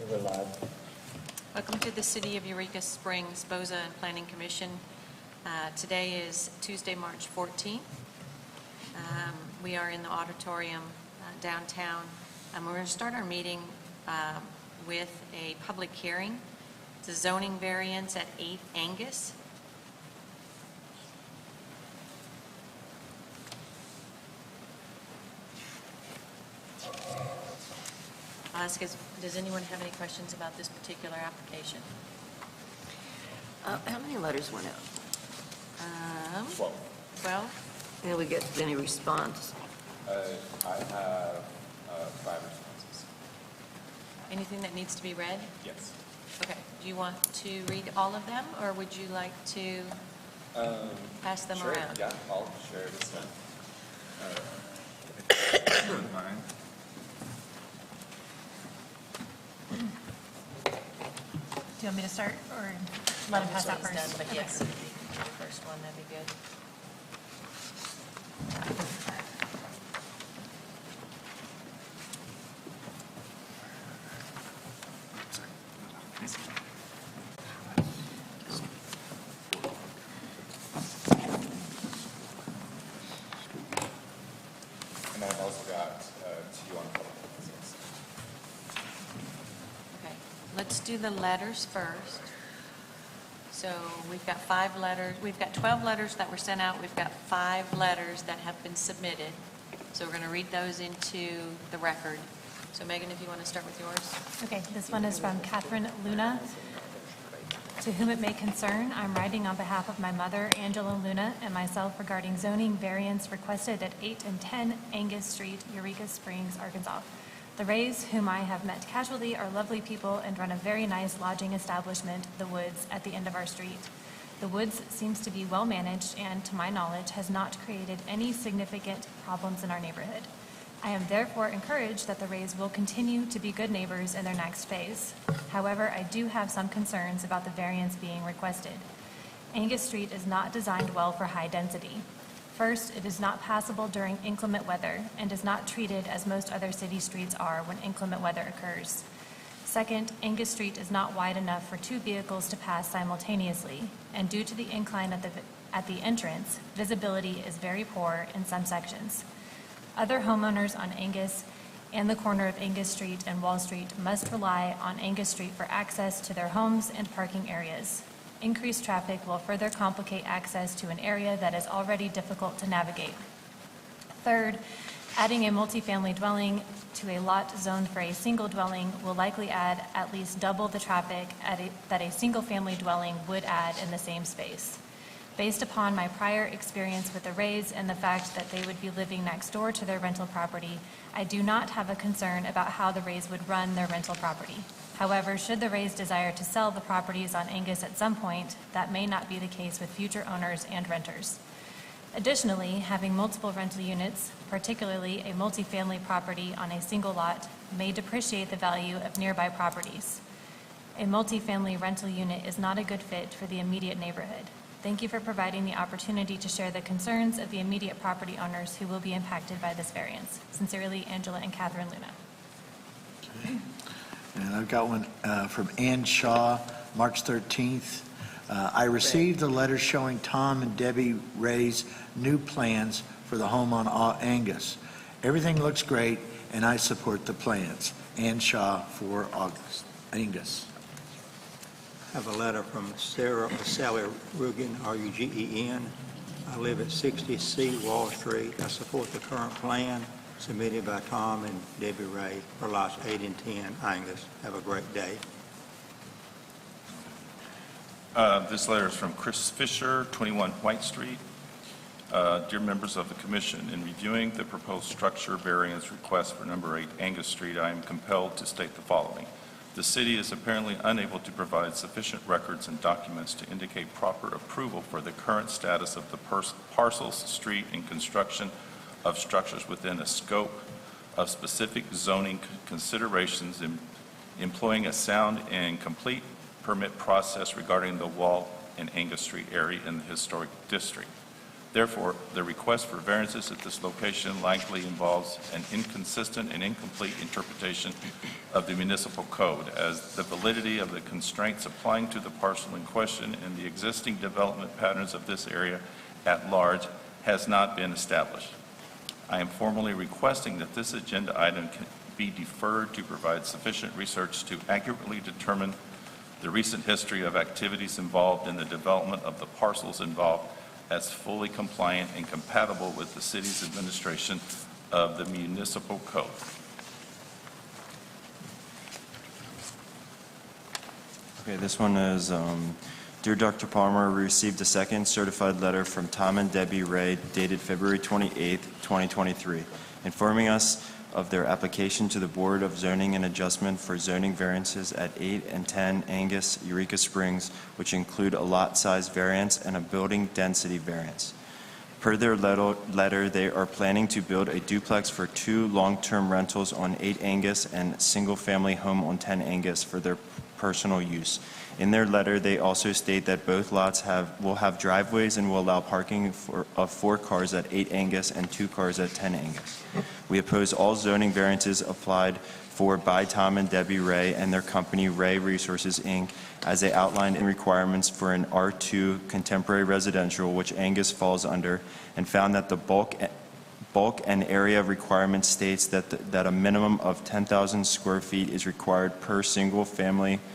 We're live. Welcome to the City of Eureka Springs BOZA and Planning Commission. Today is Tuesday, March 14th. We are in the auditorium downtown. We're going to start our meeting with a public hearing. It's a zoning variance at 8 Angus. I'll ask, does anyone have any questions about this particular application? How many letters went out? 12. Did we get any response? I have 5 responses. Anything that needs to be read? Yes. Okay. Do you want to read all of them, or would you like to pass them Sure, around? yeah, I'll share this one. Mine. Do you want me to start, or let him pass This that one's first? done, but Okay. yes, if you could do the first one, that'd be good. And I've also got 2 on public business. Okay, let's do the letters first. So we've got 5 letters, we've got 12 letters that were sent out, we've got 5 letters that have been submitted. So we're going to read those into the record. So Megan, if you want to start with yours. Okay, this one is from Catherine Luna. To whom it may concern, I'm writing on behalf of my mother, Angela Luna, and myself regarding zoning variance requested at 8 and 10 Angus Street, Eureka Springs, Arkansas. The Rays, whom I have met casually, are lovely people and run a very nice lodging establishment, The Woods, at the end of our street. The Woods seems to be well managed and, to my knowledge, has not created any significant problems in our neighborhood. I am therefore encouraged that the Rays will continue to be good neighbors in their next phase. However, I do have some concerns about the variance being requested. Angus Street is not designed well for high density. First, it is not passable during inclement weather and is not treated as most other city streets are when inclement weather occurs. Second, Angus Street is not wide enough for 2 vehicles to pass simultaneously, and due to the incline at the entrance, visibility is very poor in some sections. Other homeowners on Angus and the corner of Angus Street and Wall Street must rely on Angus Street for access to their homes and parking areas. Increased traffic will further complicate access to an area that is already difficult to navigate. Third, adding a multifamily dwelling to a lot zoned for a single dwelling will likely add at least double the traffic that a single-family dwelling would add in the same space. Based upon my prior experience with the Rays and the fact that they would be living next door to their rental property, I do not have a concern about how the Rays would run their rental property. However, should the Rays desire to sell the properties on Angus at some point, that may not be the case with future owners and renters. Additionally, having multiple rental units, particularly a multifamily property on a single lot, may depreciate the value of nearby properties. A multifamily rental unit is not a good fit for the immediate neighborhood. Thank you for providing the opportunity to share the concerns of the immediate property owners who will be impacted by this variance. Sincerely, Angela and Catherine Luna. Okay. And I've got one from Ann Shaw, March 13th. I received a letter showing Tom and Debbie Ray's new plans for the home on Angus. Everything looks great, and I support the plans. Ann Shaw, 4 August, Angus. I have a letter from Sally Rugen, R-U-G-E-N. I live at 60C Wall Street. I support the current plan submitted by Tom and Debbie Ray for lots 8 and 10 Angus. Have a great day. This letter is from Chris Fisher, 21 White Street. Dear members of the Commission, in reviewing the proposed structure variance request for number 8 Angus Street, I am compelled to state the following. The city is apparently unable to provide sufficient records and documents to indicate proper approval for the current status of the parcels, street, and construction of structures within a scope of specific zoning considerations employing a sound and complete permit process regarding the Wall and Angus Street area in the historic district. Therefore, the request for variances at this location likely involves an inconsistent and incomplete interpretation of the municipal code, as the validity of the constraints applying to the parcel in question and the existing development patterns of this area at large has not been established. I am formally requesting that this agenda item can be deferred to provide sufficient research to accurately determine the recent history of activities involved in the development of the parcels involved as fully compliant and compatible with the city's administration of the municipal code. Okay, this one is, Dear Dr. Palmer, we received a second certified letter from Tom and Debbie Ray dated February 28, 2023, informing us of their application to the Board of Zoning and Adjustment for zoning variances at 8 and 10 Angus, Eureka Springs, which include a lot size variance and a building density variance. Per their letter, they are planning to build a duplex for 2 long-term rentals on 8 Angus and a single-family home on 10 Angus for their personal use. In their letter, they also state that both lots will have driveways and will allow parking of 4 cars at 8 Angus and 2 cars at 10 Angus. We oppose all zoning variances applied for by Tom and Debbie Ray and their company Ray Resources, Inc., as they outlined in requirements for an R2 contemporary residential, which Angus falls under, and found that the bulk and area requirement states that a minimum of 10,000 square feet is required per single family /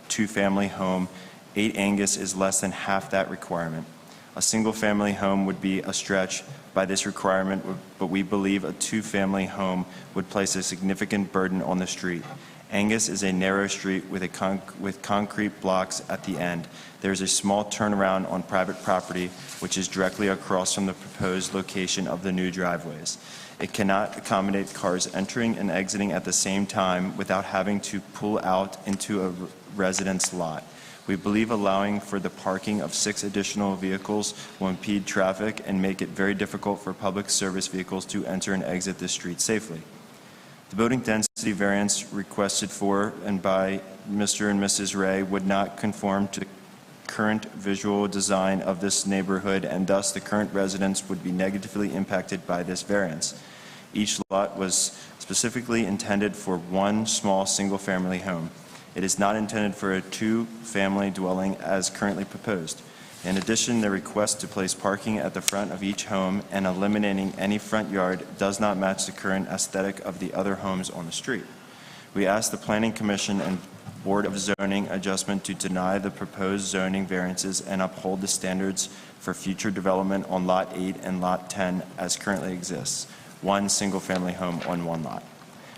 two-family home. 8 Angus is less than half that requirement. A single-family home would be a stretch by this requirement, but we believe a 2-family home would place a significant burden on the street. Angus is a narrow street with concrete blocks at the end. There is a small turnaround on private property, which is directly across from the proposed location of the new driveways. It cannot accommodate cars entering and exiting at the same time without having to pull out into a residence lot. We believe allowing for the parking of 6 additional vehicles will impede traffic and make it very difficult for public service vehicles to enter and exit the street safely. The building density variance requested for and by Mr. and Mrs. Ray would not conform to the current visual design of this neighborhood, and thus the current residents would be negatively impacted by this variance. Each lot was specifically intended for 1 small single-family home. It is not intended for a 2-family dwelling as currently proposed. In addition, the request to place parking at the front of each home and eliminating any front yard does not match the current aesthetic of the other homes on the street. We ask the Planning Commission and Board of Zoning Adjustment to deny the proposed zoning variances and uphold the standards for future development on Lot 8 and Lot 10 as currently exists, 1 single-family home on 1 lot.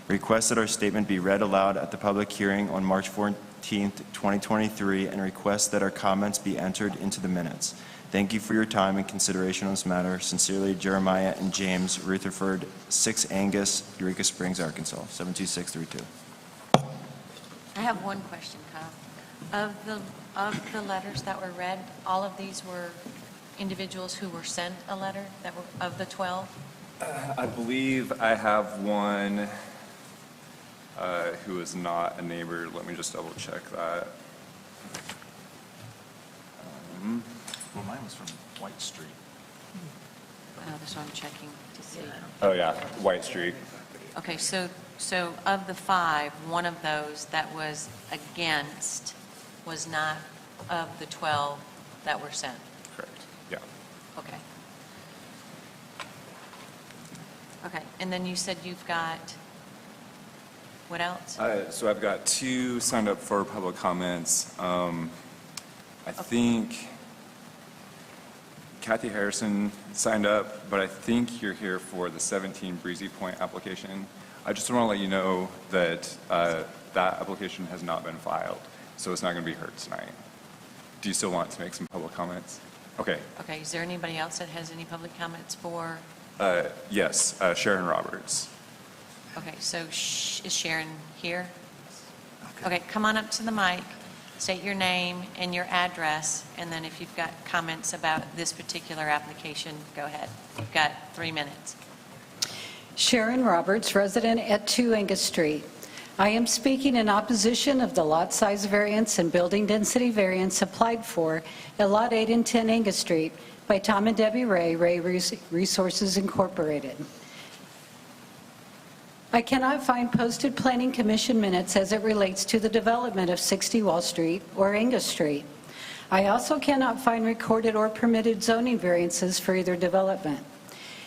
Request that our statement be read aloud at the public hearing on March 14th, 2023, and request that our comments be entered into the minutes. Thank you for your time and consideration on this matter. Sincerely, Jeremiah and James Rutherford, 6 Angus, Eureka Springs, Arkansas, 72632. I have one question, Kyle. Of the letters that were read, all of these were individuals who were sent a letter that were of the 12? I believe I have one who is not a neighbor. Let me just double check that. Well, mine was from White Street. That's what I'm checking to see. Oh yeah, White Street. Okay, so of the 5, one of those that was against was not of the 12 that were sent? Correct. Yeah. Okay. Okay, and then you said you've got, what else? So I've got 2 signed up for public comments. I think Kathy Harrison signed up, but I think you're here for the 17 Breezy Point application. I just want to let you know that that application has not been filed, so it's not going to be heard tonight. Do you still want to make some public comments? Okay. Okay, is there anybody else that has any public comments for? Yes, Sharon Roberts. Okay, so is Sharon here? Okay, come on up to the mic, state your name and your address, and then if you've got comments about this particular application, go ahead. You've got 3 minutes. Sharon Roberts, resident at 2 Angus Street. I am speaking in opposition of the lot size variance and building density variance applied for at Lot 8 and 10 Angus Street by Tom and Debbie Ray, Ray Resources Incorporated. I cannot find posted Planning Commission minutes as it relates to the development of 60 Wall Street or Angus Street. I also cannot find recorded or permitted zoning variances for either development.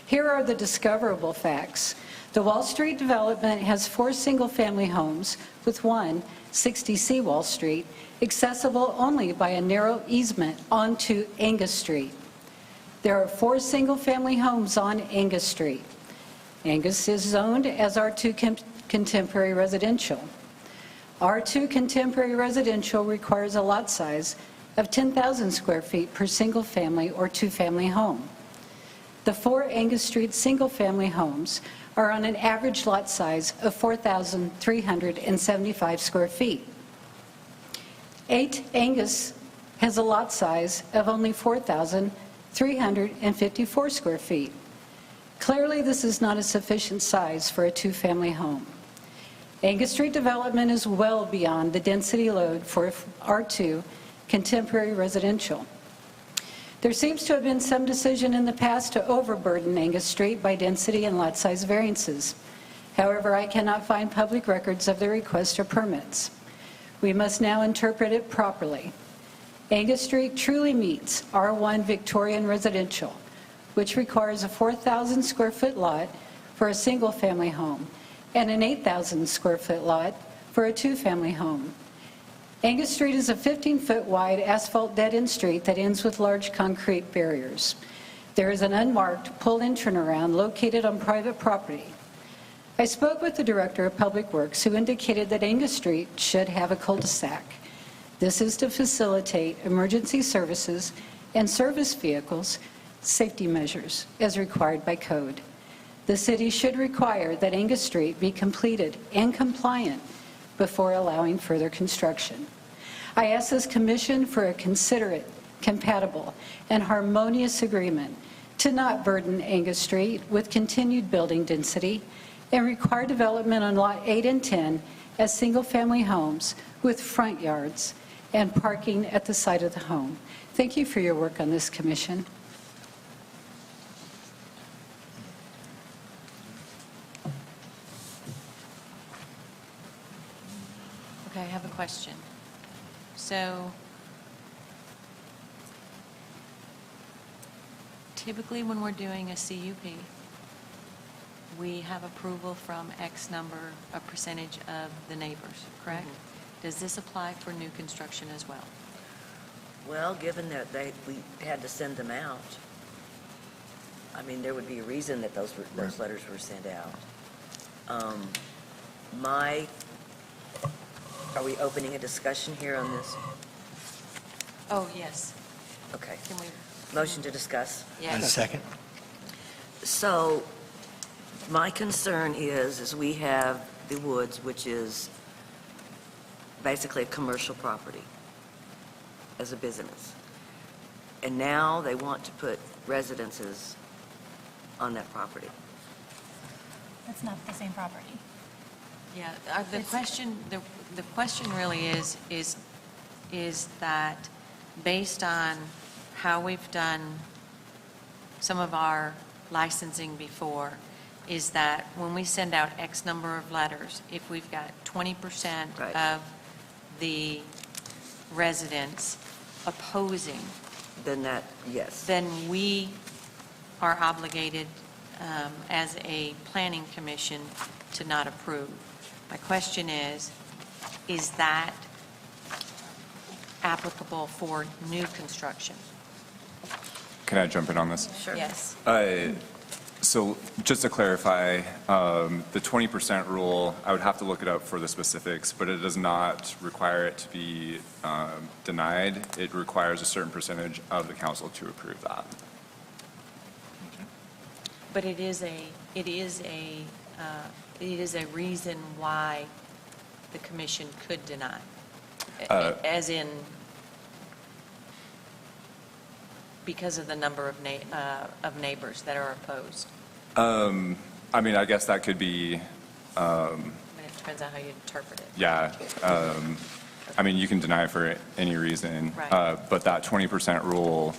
Here are the discoverable facts. The Wall Street development has 4 single-family homes, with one, 60C Wall Street, accessible only by a narrow easement onto Angus Street. There are 4 single-family homes on Angus Street. Angus is zoned as R2 contemporary residential. R2 contemporary residential requires a lot size of 10,000 square feet per single-family or two-family home. The 4 Angus Street single-family homes are on an average lot size of 4,375 square feet. 8 Angus has a lot size of only 4,354 square feet. Clearly, this is not a sufficient size for a two-family home. Angus Street development is well beyond the density load for R2 contemporary residential. There seems to have been some decision in the past to overburden Angus Street by density and lot size variances. However, I cannot find public records of the request or permits. We must now interpret it properly. Angus Street truly meets R1 Victorian residential, which requires a 4,000 square foot lot for a single-family home and an 8,000 square foot lot for a two-family home. Angus Street is a 15-foot wide asphalt dead-end street that ends with large concrete barriers. There is an unmarked pull-in turnaround located on private property. I spoke with the Director of Public Works, who indicated that Angus Street should have a cul-de-sac. This is to facilitate emergency services and service vehicles safety measures as required by code. The city should require that Angus Street be completed and compliant before allowing further construction. I ask this commission for a considerate, compatible, and harmonious agreement to not burden Angus Street with continued building density and require development on Lot 8 and 10 as single-family homes with front yards and parking at the side of the home. Thank you for your work on this commission. Okay, I have a question. So typically when we're doing a CUP, we have approval from X number, a percentage of the neighbors, correct? Does this apply for new construction as well? Well, given that we had to send them out, I mean, there would be a reason that those letters were sent out. Are we opening a discussion here on this? Oh, yes. Okay. Can we? Motion to discuss? Yes. And a second? So my concern is we have the Woods, which is basically a commercial property as a business. And now they want to put residences on that property. That's not the same property. Yeah, the question really is that based on how we've done some of our licensing before, is that when we send out X number of letters, if we've got 20% Right. of the residents opposing, Then that, yes. then we are obligated as a planning commission to not approve. My question is that applicable for new construction? Can I jump in on this? Sure. Yes. So just to clarify, the 20% rule, I would have to look it up for the specifics, but it does not require it to be denied. It requires a certain percentage of the council to approve that. But it is a reason why the commission could deny, as in because of the number of neighbors that are opposed. I mean, I guess that could be, I'm going to depends on how you interpret it. Yeah. I mean, you can deny it for any reason. Right. But that 20% rule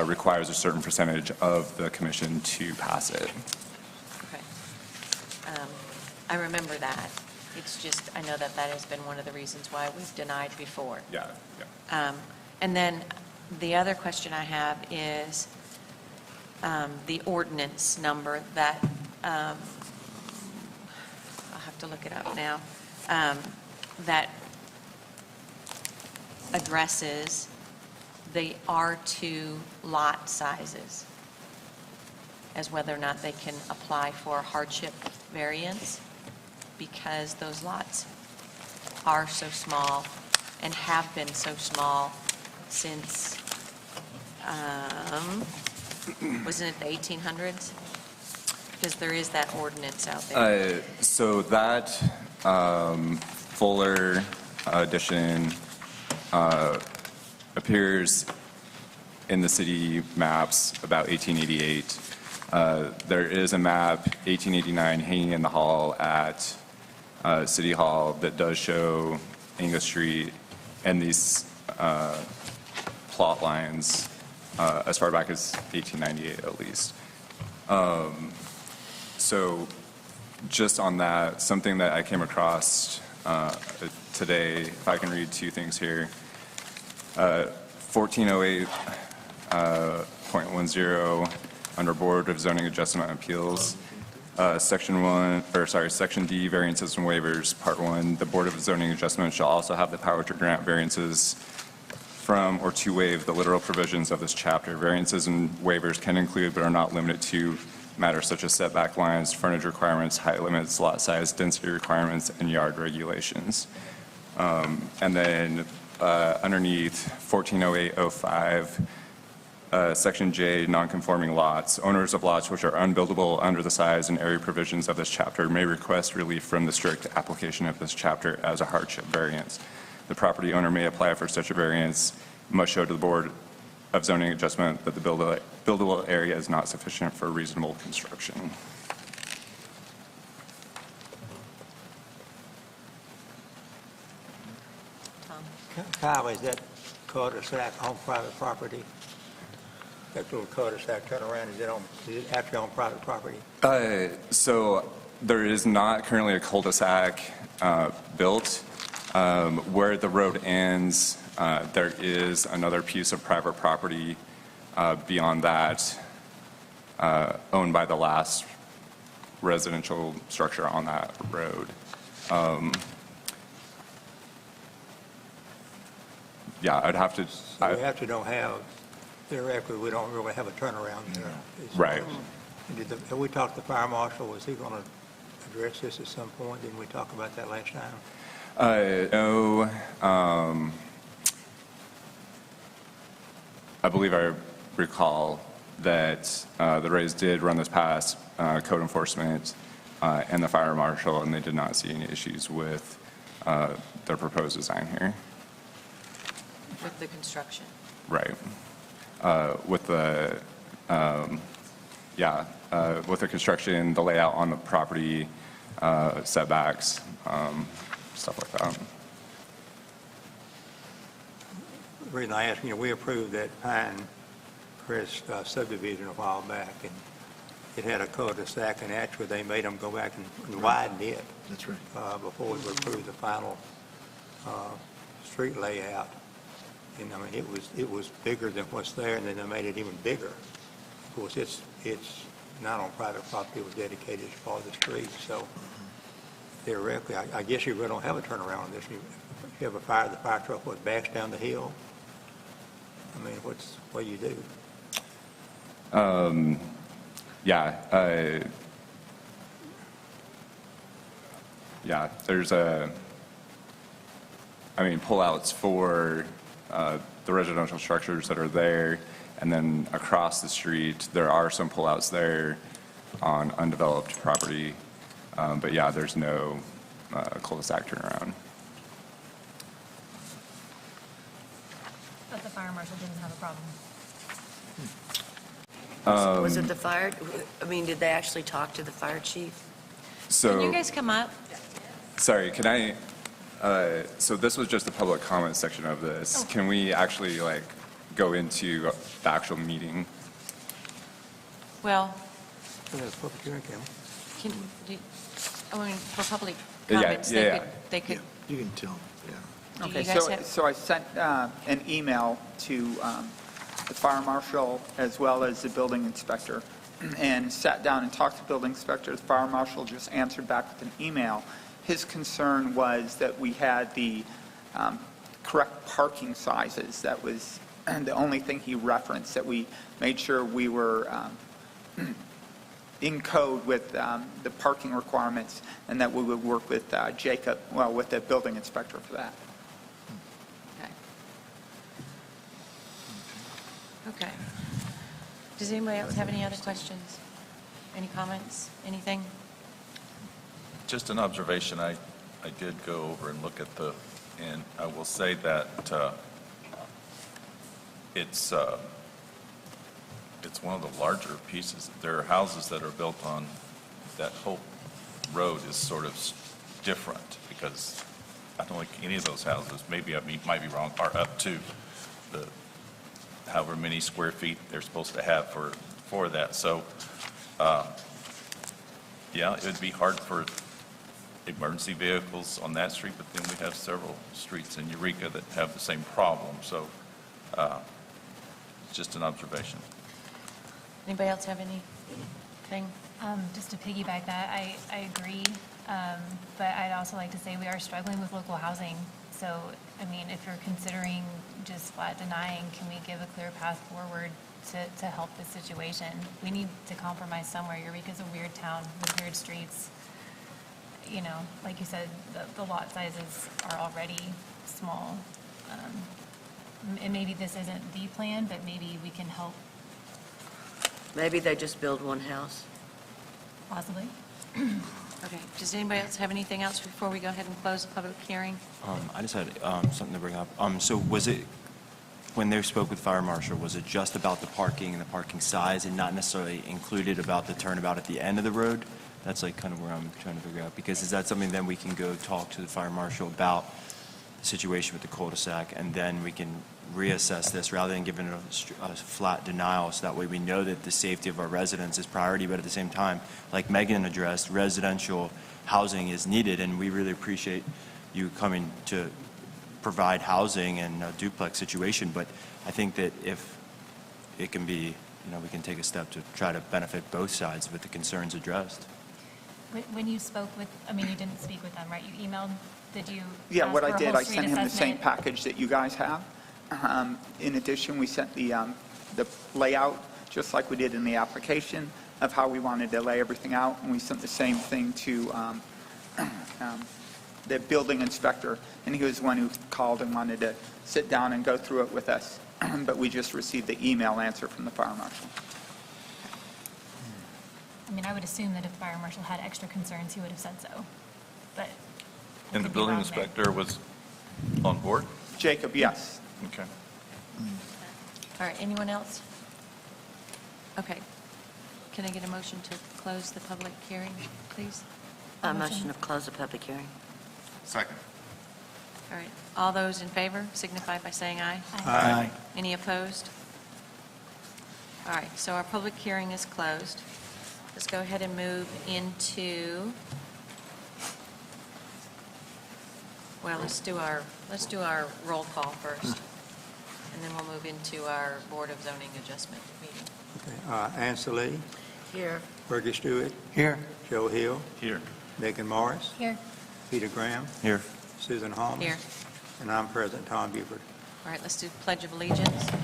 requires a certain percentage of the commission to pass it. Okay. I remember that. It's just, I know that that has been one of the reasons why we've denied before. Yeah, yeah. And then the other question I have is the ordinance number that, I'll have to look it up now, that addresses the R2 lot sizes as whether or not they can apply for hardship variance, because those lots are so small and have been so small since, wasn't it the 1800s? Because there is that ordinance out there. So that Fuller edition appears in the city maps about 1888. There is a map, 1889, hanging in the hall at City Hall that does show Angus Street and these plot lines as far back as 1898 at least. So just on that, something that I came across today, if I can read two things here. 1408.10 under Board of Zoning Adjustment Appeals, Section D, variances and waivers, Part 1, the Board of Zoning Adjustment shall also have the power to grant variances from or to waive the literal provisions of this chapter. Variances and waivers can include but are not limited to matters such as setback lines, frontage requirements, height limits, lot size, density requirements, and yard regulations. And then underneath 1408.05, Section J, nonconforming lots. Owners of lots which are unbuildable under the size and area provisions of this chapter may request relief from the strict application of this chapter as a hardship variance. The property owner may apply for such a variance, must show to the Board of Zoning Adjustment that the buildable area is not sufficient for reasonable construction. Kyle, is that cul-de-sac on private property? That little cul-de-sac turnaround, is it actually on private property? So there is not currently a cul-de-sac built. Where the road ends, there is another piece of private property beyond that owned by the last residential structure on that road. Yeah, I'd have to. So we actually don't have, theoretically, we don't really have a turnaround there. Right. Have we talked to the fire marshal? Was he going to address this at some point? Didn't we talk about that last time? No. I believe I recall that the Rays did run this past code enforcement and the fire marshal, and they did not see any issues with their proposed design here. With the construction. Right. With the, with the construction, the layout on the property, setbacks, stuff like that. The reason I ask, we approved that Pine Crest subdivision a while back, and it had a cul-de-sac, and actually they made them go back and widen it. That's right. Before we approved the final street layout. And I mean, it was bigger than what's there, and then they made it even bigger. Of course, it's not on private property, it was dedicated as part of the street, so theoretically, I guess you really don't have a turnaround on this. If you have a fire, the fire truck, backs down the hill? I mean, what do you do? There's pullouts for the residential structures that are there, and then across the street, there are some pullouts there on undeveloped property. But yeah, there's no cul-de-sac turnaround. But the fire marshal didn't have a problem. Was it the fire, did they actually talk to the fire chief? So Can you guys come up? Sorry, can I, so this was just the public comment section of this. Can we actually go into the actual meeting? Well, That's public hearing, Kelly. I mean, for public Yeah, comments, yeah. they could, You can tell, yeah. do Okay, you guys so, have? so I sent an email to the fire marshal as well as the building inspector, and sat down and talked to the building inspector. The fire marshal just answered back with an email. His concern was that we had the correct parking sizes. That was the only thing he referenced, that we made sure we were in code with the parking requirements, and that we would work with Jacob, well, with the building inspector for that. Okay. Okay. Does anybody else have any other questions? Any comments? Anything? Just an observation, I did go over and look at and I will say that it's one of the larger pieces. There are houses that are built on, that whole road is sort of different, because I don't think any of those houses, maybe I might be wrong, are up to the however many square feet they're supposed to have for that. So, yeah, it would be hard for emergency vehicles on that street, but then we have several streets in Eureka that have the same problem. So, it's just an observation. Anybody else have anything? Just to piggyback that, I agree, but I'd also like to say we are struggling with local housing. So, I mean, if you're considering just flat denying, can we give a clear path forward to help this situation? We need to compromise somewhere. Eureka's a weird town with weird streets. You know, like you said, the lot sizes are already small. And maybe this isn't the plan, but maybe we can help. Maybe they just build one house. Possibly. Okay. Does anybody else have anything else before we go ahead and close the public hearing? I just had something to bring up. So was it, when they spoke with Fire Marshal, was it just about the parking and the parking size and not necessarily included about the turnabout at the end of the road? That's kind of where I'm trying to figure out, because is that something then we can go talk to the Fire Marshal about the situation with the cul-de-sac, and then we can reassess this rather than giving it a flat denial, so that way we know that the safety of our residents is priority, but at the same time, like Megan addressed, residential housing is needed, and we really appreciate you coming to provide housing and a duplex situation, but I think that if it can be, we can take a step to try to benefit both sides with the concerns addressed. When you spoke with, I mean, you didn't speak with them, right? You emailed, did you? Yeah, ask what for I a did, whole I street sent him the same assessment? package that you guys have. In addition, we sent the layout, just like we did in the application, of how we wanted to lay everything out, and we sent the same thing to the building inspector, and he was the one who called and wanted to sit down and go through it with us. But we just received the email answer from the fire marshal. I mean, I would assume that if the fire marshal had extra concerns, he would have said so, but. I And the could be building wrong there. inspector was on board? Jacob, yes. Okay. All right, anyone else? Okay. Can I get a motion to close the public hearing, please? A motion to close the public hearing. Second. All right, all those in favor signify by saying aye. Aye. Any opposed? All right, so our public hearing is closed. Let's go ahead and move into, well, let's do our roll call first, and then we'll move into our Board of Zoning Adjustment meeting. Okay, Ansa Lee, Here. Fergie Stewart, Here. Joe Hill, Here. Megan Morris, Here. Peter Graham, Here. Susan Holmes. Here. And I'm present, Tom Buford. All right, let's do Pledge of Allegiance. I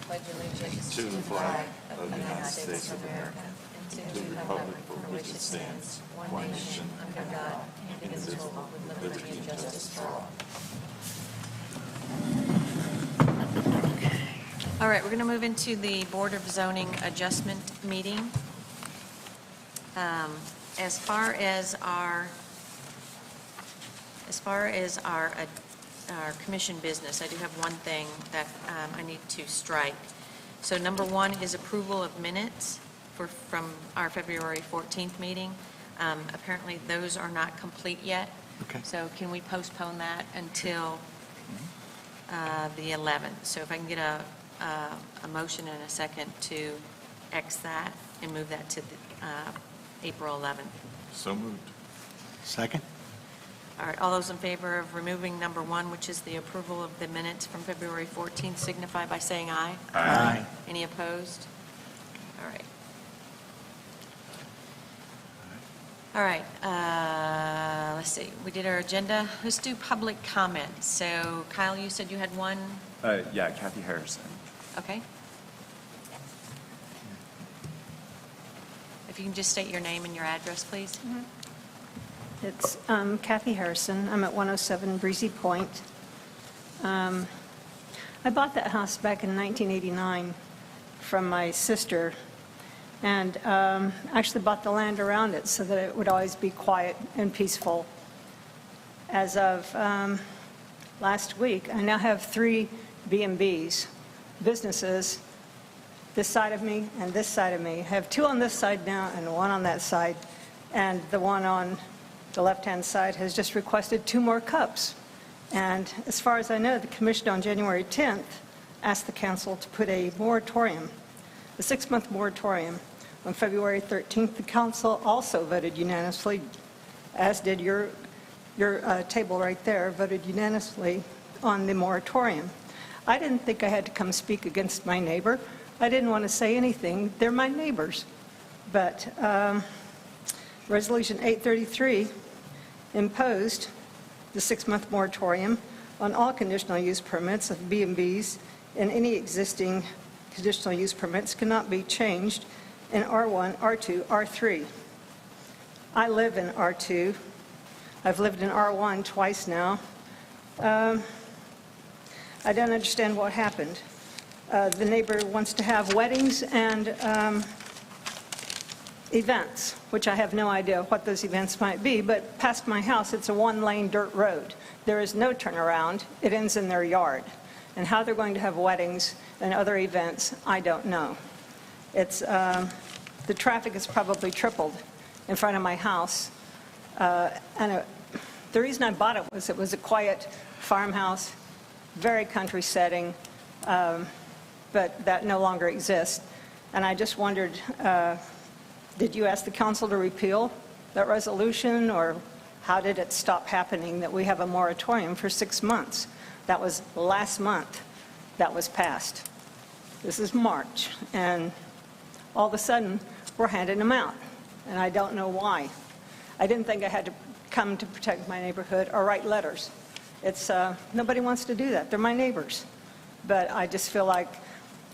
pledge allegiance to the flag of the United States of America and to the republic for which it stands, one nation, under God, indivisible, with liberty and justice for all. All right, we're going to move into the Board of Zoning Adjustment meeting. As far as our commission business, I do have one thing that I need to strike. So number one is approval of minutes. from our February 14th meeting. Apparently, those are not complete yet. Okay. So can we postpone that until the 11th? So if I can get a motion and a second to X that and move that to April 11th. So moved. Second? All right, all those in favor of removing number 1, which is the approval of the minutes from February 14th, signify by saying aye. Aye. Any opposed? All right. All right, let's see, we did our agenda. Let's do public comment. So Kyle, you said you had one, Yeah, Kathy Harrison. okay? If you can just state your name and your address, please. It's Kathy Harrison. I'm at 107 Breezy Point. I bought that house back in 1989 from my sister, and actually bought the land around it so that it would always be quiet and peaceful. As of last week, I now have 3 B&Bs, businesses, this side of me and this side of me. I have 2 on this side now and 1 on that side, and the one on the left-hand side has just requested 2 more cups. And as far as I know, the commission on January 10th asked the council to put a moratorium, a 6-month moratorium. On February 13th, the council also voted unanimously, as did your table right there, voted unanimously on the moratorium. I didn't think I had to come speak against my neighbor. I didn't want to say anything. They're my neighbors. But Resolution 833 imposed the 6-month moratorium on all conditional use permits of B&Bs, and any existing conditional use permits cannot be changed in R1, R2, R3. I live in R2. I've lived in R1 twice now. I don't understand what happened. The neighbor wants to have weddings and events, which I have no idea what those events might be, but past my house, it's a 1-lane dirt road. There is no turnaround. It ends in their yard. And how they're going to have weddings and other events, I don't know. It's, the traffic has probably tripled in front of my house. The reason I bought it was a quiet farmhouse, very country setting, but that no longer exists. And I just wondered, did you ask the council to repeal that resolution, or how did it stop happening that we have a moratorium for 6 months? That was last month that was passed. This is March, and all of a sudden, we're handing them out, and I don't know why. I didn't think I had to come to protect my neighborhood or write letters. It's, nobody wants to do that. They're my neighbors. But I just feel like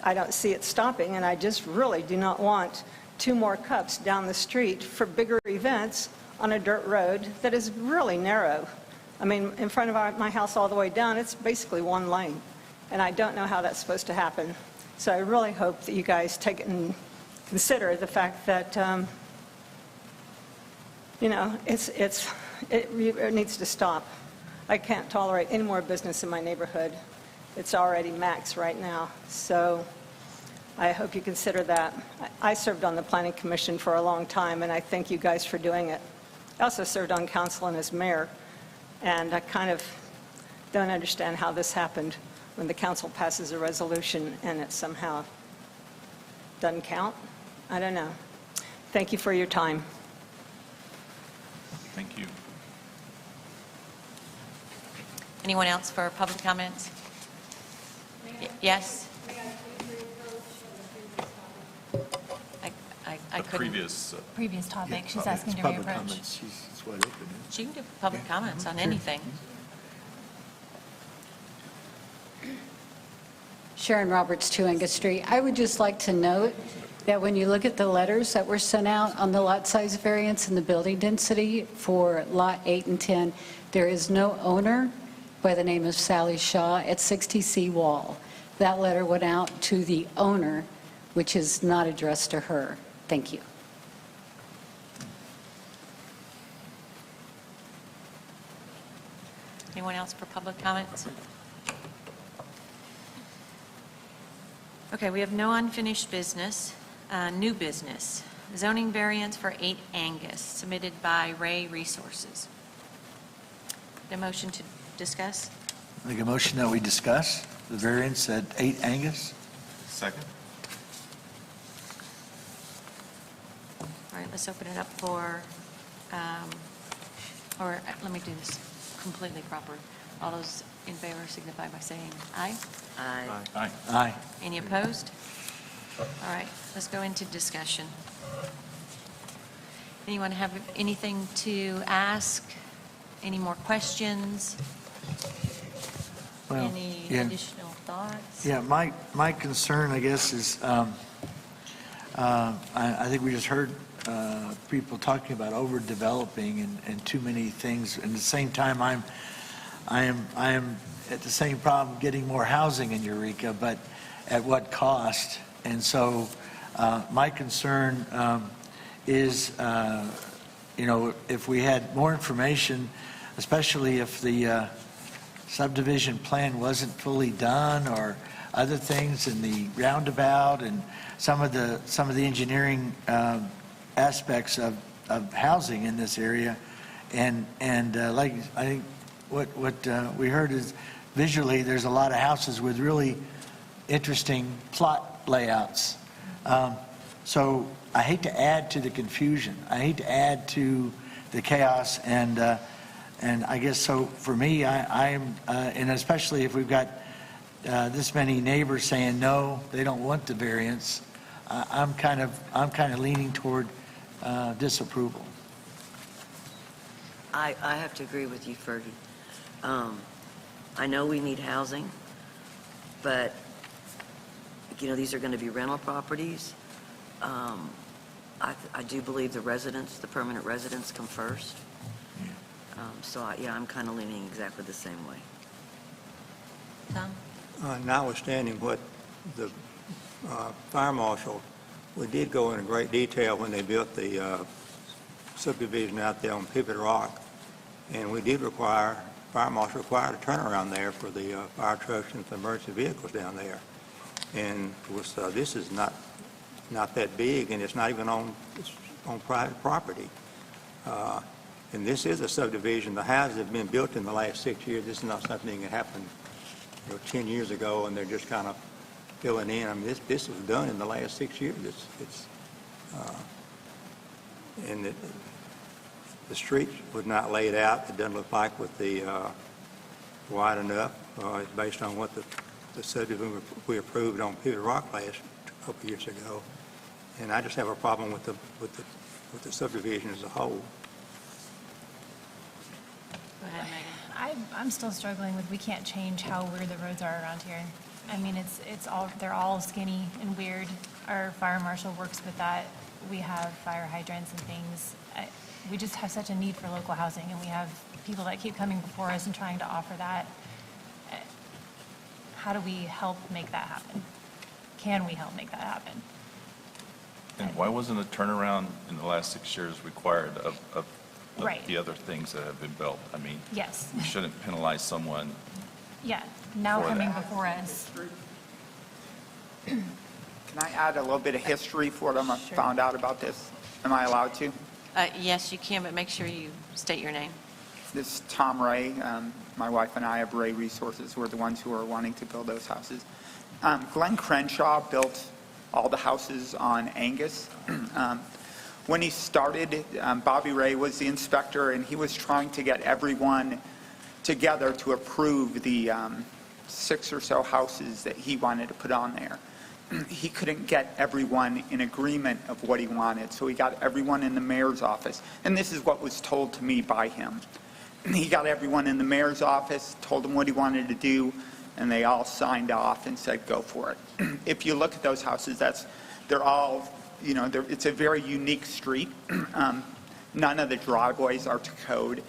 I don't see it stopping, and I just really do not want 2 more cups down the street for bigger events on a dirt road that is really narrow. I mean, in front of my house all the way down, it's basically 1 lane, and I don't know how that's supposed to happen. So I really hope that you guys take it and consider the fact that, you know, it needs to stop. I can't tolerate any more business in my neighborhood. It's already max right now. So I hope you consider that. I served on the Planning Commission for a long time, and I thank you guys for doing it. I also served on council and as mayor, and I kind of don't understand how this happened when the council passes a resolution and it somehow doesn't count. I don't know. Thank you for your time. Thank you. Anyone else for public comments? Yes? I The couldn't. Previous topic, she's It's asking to public reapproach. comments. It's wide open. She can do public comments on anything. Sharon Roberts, 2 Angus Street. I would just like to note that when you look at the letters that were sent out on the lot size variance and the building density for Lot 8 and 10, there is no owner by the name of Sally Shaw at 60C Wall. That letter went out to the owner, which is not addressed to her. Thank you. Anyone else for public comments? Okay, we have no unfinished business. New business, zoning variance for 8 Angus, submitted by Ray Resources. The motion to discuss? Make a motion that we discuss the variance at 8 Angus. Second? All right, let's open it up for, let me do this completely proper. All those in favor signify by saying aye. I Aye. Aye. Any opposed? All right, let's go into discussion. Anyone have anything to ask? Any more questions? Well, Any yeah. additional thoughts? Yeah, my concern, I guess, is I think we just heard people talking about overdeveloping and too many things. And at the same time, I am at the same problem, getting more housing in Eureka, but at what cost? And so my concern is, if we had more information, especially if the subdivision plan wasn't fully done, or other things in the roundabout and some of the engineering aspects of housing in this area, and like I think what we heard is visually there's a lot of houses with really interesting plot layouts. So I hate to add to the confusion. I hate to add to the chaos, and I guess so for me, I'm and especially if we've got this many neighbors saying no, they don't want the variance, I'm kind of leaning toward disapproval. I have to agree with you, Fergie. I know we need housing, but, these are going to be rental properties. I do believe the permanent residents come first. So, I'm kind of leaning exactly the same way. Tom? Notwithstanding what the fire marshal, we did go into great detail when they built the subdivision out there on Pivot Rock, and we did fire marshal required a turnaround there for the fire trucks and for emergency vehicles down there. And of course, this is not that big, and it's not even on private property. And this is a subdivision. The houses have been built in the last 6 years. This is not something that happened 10 years ago, and they're just kind of filling in. I mean, this was done in the last 6 years. And the street was not laid out. It doesn't look like with the wide enough. It's based on what the subdivision we approved on Pivot Rock last couple of years ago. And I just have a problem with the subdivision as a whole. Go ahead, Megan. I'm still struggling with, we can't change how weird the roads are around here. I mean, they're all skinny and weird. Our fire marshal works with that. We have fire hydrants and things. We just have such a need for local housing, and we have people that keep coming before us and trying to offer that. How do we help make that happen? Can we help make that happen? And why wasn't a turnaround in the last 6 years required of Right. the other things that have been built? I mean, Yes. we shouldn't penalize someone. Yeah, now For coming that. before us. Can I add a little bit of history for them? I found out about this. Am I allowed to? Yes, you can, but make sure you state your name. This is Tom Ray. My wife and I of Ray Resources. We're the ones who are wanting to build those houses. Glenn Crenshaw built all the houses on Angus. When he started, Bobby Ray was the inspector, and he was trying to get everyone together to approve the 6 or so houses that he wanted to put on there. He couldn't get everyone in agreement of what he wanted, so he got everyone in the mayor's office. And this is what was told to me by him. He got everyone in the mayor's office, told them what he wanted to do, and they all signed off and said, go for it. If you look at those houses, they're all, it's a very unique street. None of the driveways are to code.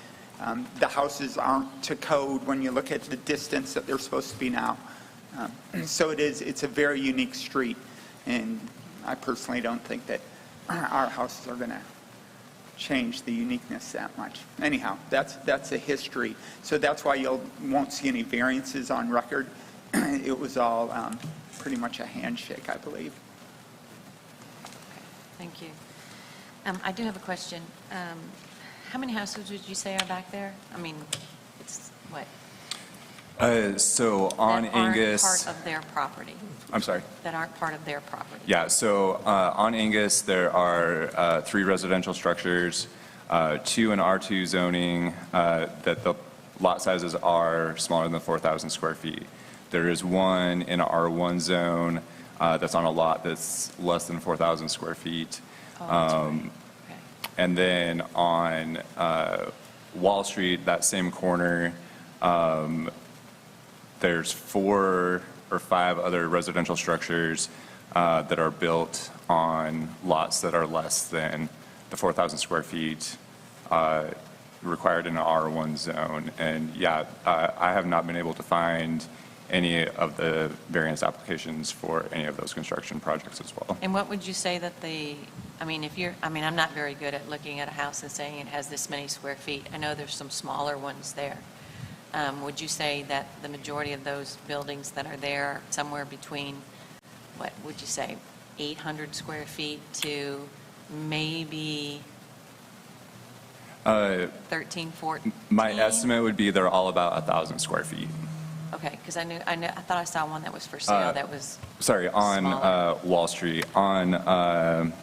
The houses aren't to code when you look at the distance that they're supposed to be now. So it's a very unique street, and I personally don't think that our houses are going to change the uniqueness that much. Anyhow, that's a history. So that's why you won't see any variances on record. It was all pretty much a handshake, I believe. Thank you. I do have a question. How many houses would you say are back there? I mean, it's what? So on That aren't Angus, part of their property, I'm sorry. that aren't part of their property. Yeah, so on Angus, there are 3 residential structures, 2 in R2 zoning, that the lot sizes are smaller than 4,000 square feet. There is 1 in R1 zone that's on a lot that's less than 4,000 square feet. Oh, that's right. Okay. And then on Wall Street, that same corner, there's 4 or 5 other residential structures that are built on lots that are less than the 4,000 square feet required in an R1 zone. And yeah, I have not been able to find any of the variance applications for any of those construction projects as well. And what would you say that I'm not very good at looking at a house and saying it has this many square feet. I know there's some smaller ones there. Would you say that the majority of those buildings that are there are somewhere between, what would you say, 800 square feet to maybe 13, 14? My estimate would be they're all about 1,000 square feet. Okay, because I thought I saw one that was for sale that was Sorry, on smaller. Wall Street. On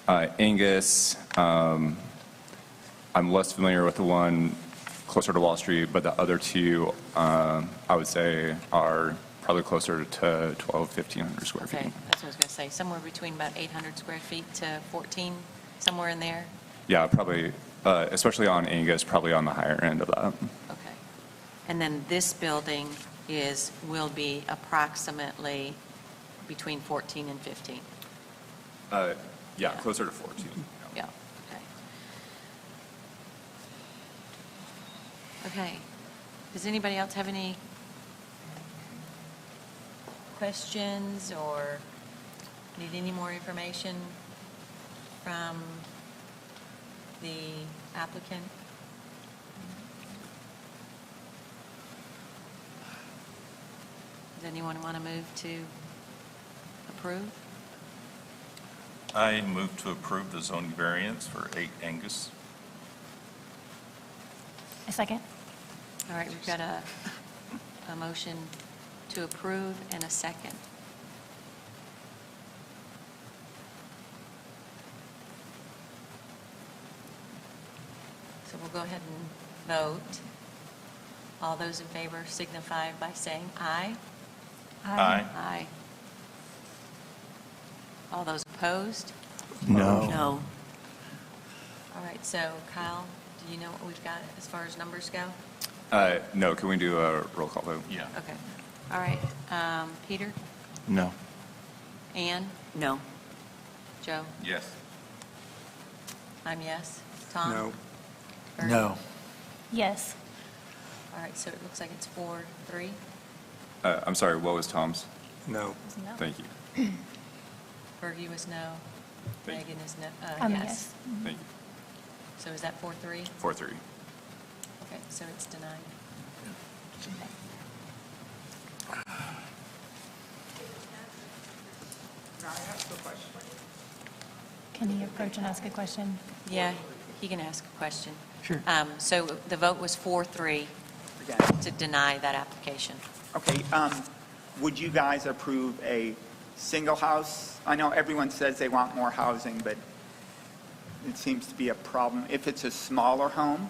Angus, I'm less familiar with the one closer to Wall Street, but the other 2, I would say, are probably closer to 1,200-1,500 square feet. Okay, that's what I was going to say, somewhere between about 800 square feet to 14, somewhere in there? Yeah, probably, especially on Angus, probably on the higher end of that. Okay. And then this building will be approximately between 14 and 15? Yeah, closer to 14. Yeah, okay. Okay. Does anybody else have any questions or need any more information from the applicant? Does anyone want to move to approve? I move to approve the zoning variance for 8 Angus. A second. All right, we've got a motion to approve and a second. So we'll go ahead and vote. All those in favor signify by saying aye. Aye. Aye. All those opposed? No. No. All right, so Kyle, do you know what we've got as far as numbers go? No, can we do a roll call vote? Yeah. Okay. All right, Peter? No. Ann? No. Joe? Yes. I'm yes. Tom? No. Ernie? No. Yes. All right, so it looks like it's 4-3. I'm sorry, what was Tom's? No. No. Thank you. Fergie was no. Thank Megan is no, I'm yes. yes. Thank you. So is that 4-3? 4-3. Okay, so it's denied. Can he approach and ask a question? Yeah, he can ask a question. Sure. So the vote was 4-3 Again. to deny that application. Okay, would you guys approve a single house? I know everyone says they want more housing, but it seems to be a problem. If it's a smaller home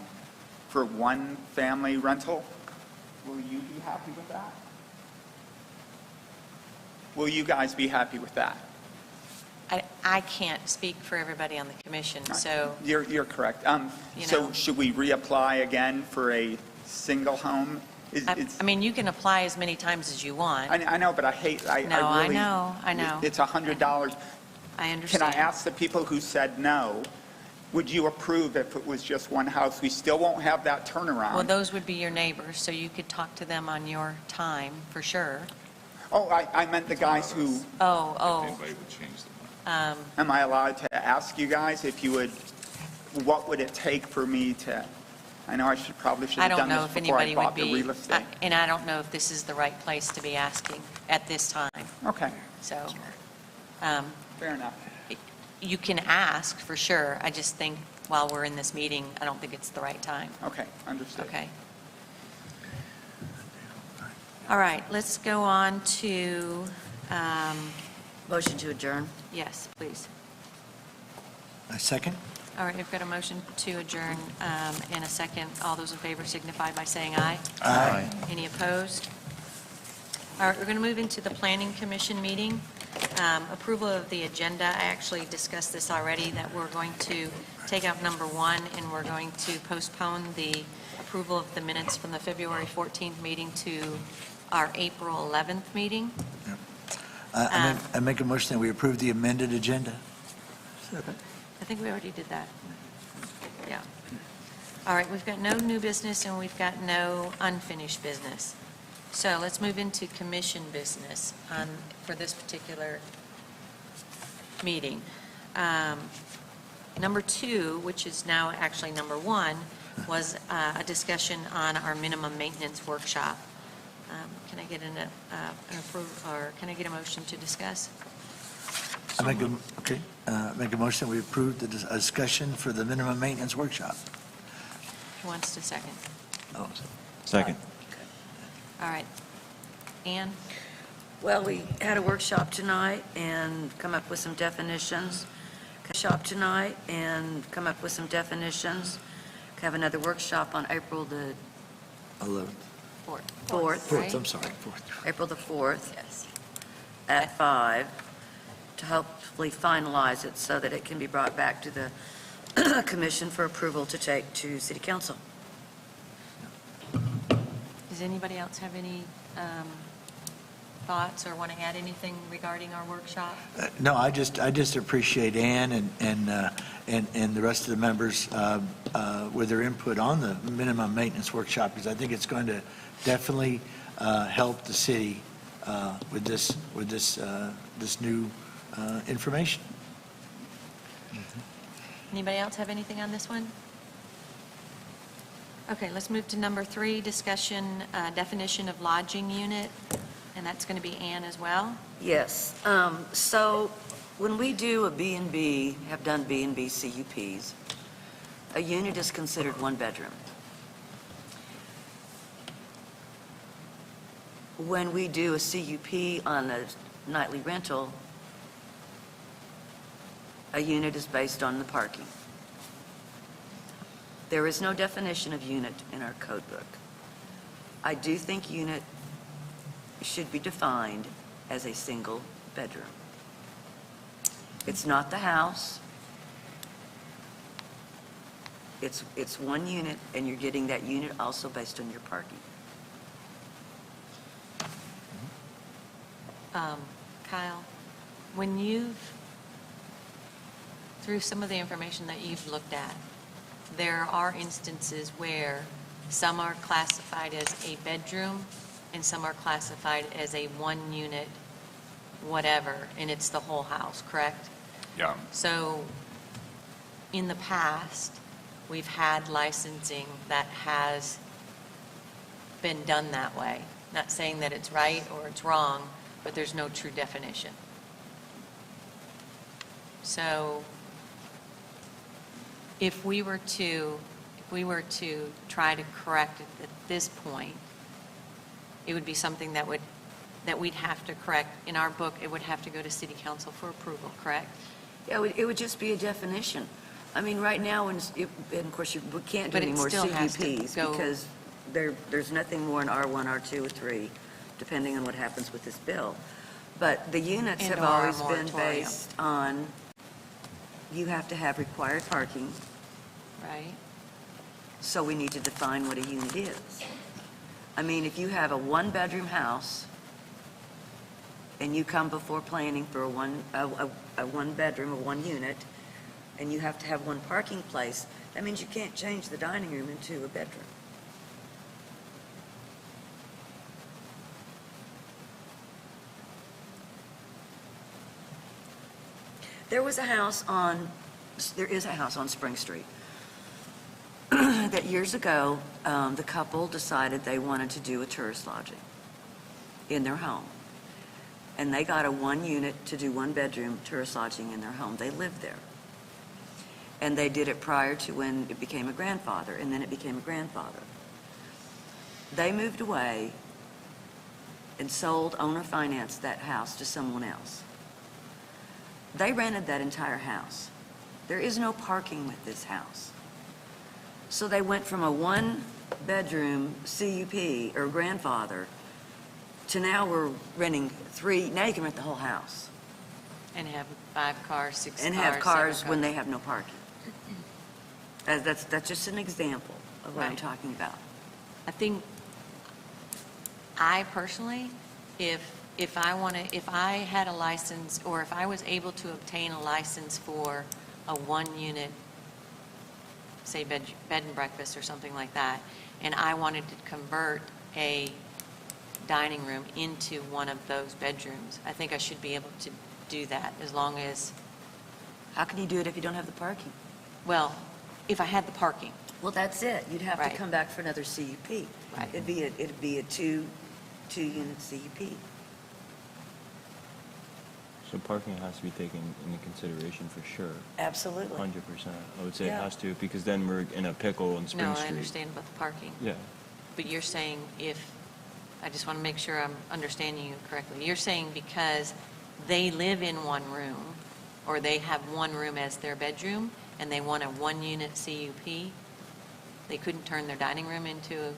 for one family rental, will you be happy with that? Will you guys be happy with that? I can't speak for everybody on the commission, so, You're correct. You So know. should we reapply again for a single home? I mean, you can apply as many times as you want. I know, but I No, I really- know. It's $100. I Can understand. I ask the people who said no, would you approve if it was just one house? We still won't have that turnaround. Well, those would be your neighbors, so you could talk to them on your time, for sure. Oh, I meant the guys who, Oh, Anybody would change the am I allowed to ask you guys if you would, what would it take for me to, I know I probably should I have don't done know this if before I anybody would bought the be, real estate. and I don't know if this is the right place to be asking at this time, Okay, so, fair enough. you can ask, for sure. I just think while we're in this meeting, I don't think it's the right time. Okay, understood. Okay. All right, let's go on to, Motion to adjourn. yes, please. A second? All right, we've got a motion to adjourn in a second. All those in favor signify by saying aye. Aye. Any opposed? All right, we're going to move into the Planning Commission meeting. Approval of the agenda. I actually discussed this already, that we're going to take out number 1, and we're going to postpone the approval of the minutes from the February 14th meeting to our April 11th meeting. I make a motion that we approve the amended agenda. I think we already did that. Yeah. All right, we've got no new business and we've got no unfinished business. So let's move into commission business for this particular meeting. Number 2, which is now actually number 1, was a discussion on our minimum maintenance workshop. Can I get can I get a motion to discuss? Make a motion that we approve the discussion for the minimum maintenance workshop. Who wants to second? Second. All right. Ann? Well, we had a workshop tonight and come up with some definitions. Have another workshop on April the 11th. 4th, right? I'm sorry, 4th. April the 4th Yes. at 5, to hopefully finalize it so that it can be brought back to the commission for approval to take to city council. Does anybody else have any thoughts or want to add anything regarding our workshop? No, I just appreciate Ann and the rest of the members with their input on the minimum maintenance workshop, because I think it's going to definitely help the city with this new information. Anybody else have anything on this one? Okay, let's move to number 3, discussion, definition of lodging unit, and that's going to be Ann as well. Yes, so when we do a B&B, have done B&B CUPs, a unit is considered 1 bedroom. When we do a CUP on a nightly rental, a unit is based on the parking. There is no definition of unit in our code book. I do think unit should be defined as a single bedroom. It's not the house. It's 1 unit, and you're getting that unit also based on your parking. Kyle, when through some of the information that you've looked at, there are instances where some are classified as a bedroom and some are classified as a 1-unit whatever, and it's the whole house, correct? Yeah. So in the past, we've had licensing that has been done that way. Not saying that it's right or it's wrong, but there's no true definition. So if we were to try to correct it at this point, it would be something that we'd have to correct. In our book, it would have to go to city council for approval, correct? Yeah, it would just be a definition. I mean, right now, and of course, we can't do But it any more still has to CUPs go- because there's nothing more in R1, R2, or 3, depending on what happens with this bill. But the units And have or a always been moratorium. based on, you have to have required parking, Right? so we need to define what a unit is. I mean, if you have a 1-bedroom house and you come before planning for a 1-bedroom, a 1 unit, and you have to have 1 parking place, that means you can't change the dining room into a bedroom. There is a house on Spring Street that years ago, the couple decided they wanted to do a tourist lodging in their home. and they got a one-unit to do one-bedroom tourist lodging in their home. They lived there. And they did it prior to when it became a grandfather, and then it became a grandfather. They moved away and sold, owner financed that house to someone else. They rented that entire house. There is no parking with this house. So they went from a one-bedroom CUP or grandfather to now we're renting 3, now you can rent the whole house. And have 5 cars, 6 cars, And have 7 cars when they have no parking. That's just an example of what I'm Right. talking about. I think, I personally, if I had a license, or if I was able to obtain a license for a one-unit, say bed and breakfast or something like that, and I wanted to convert a dining room into one of those bedrooms, I think I should be able to do that, as long as, How can you do it if you don't have the parking? well, if I had the parking. Well, that's it. You'd have to Right. come back for another CUP. Right. It'd be a two-unit CUP. So parking has to be taken into consideration for sure, Absolutely. 100%. I would say it Yeah. has to, because then we're in a pickle on Spring No, Street. I understand about the parking. Yeah. But you're saying I just want to make sure I'm understanding you correctly. You're saying because they live in one room, or they have one room as their bedroom, and they want a one-unit CUP, they couldn't turn their dining room into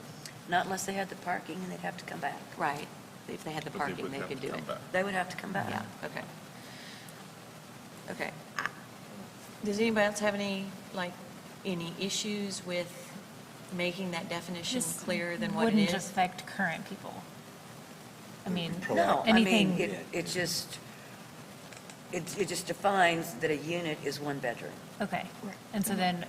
Not unless they had the parking, and they'd have to come back. right. If they had the But they parking, would they have could to do come it. back. They would have to come back. Yeah, okay. Okay. Does anybody else have any issues with making that definition This clearer than what it Wouldn't is? affect current people. I mean, No, I mean, anything, it just defines that a unit is one bedroom. okay. And so then,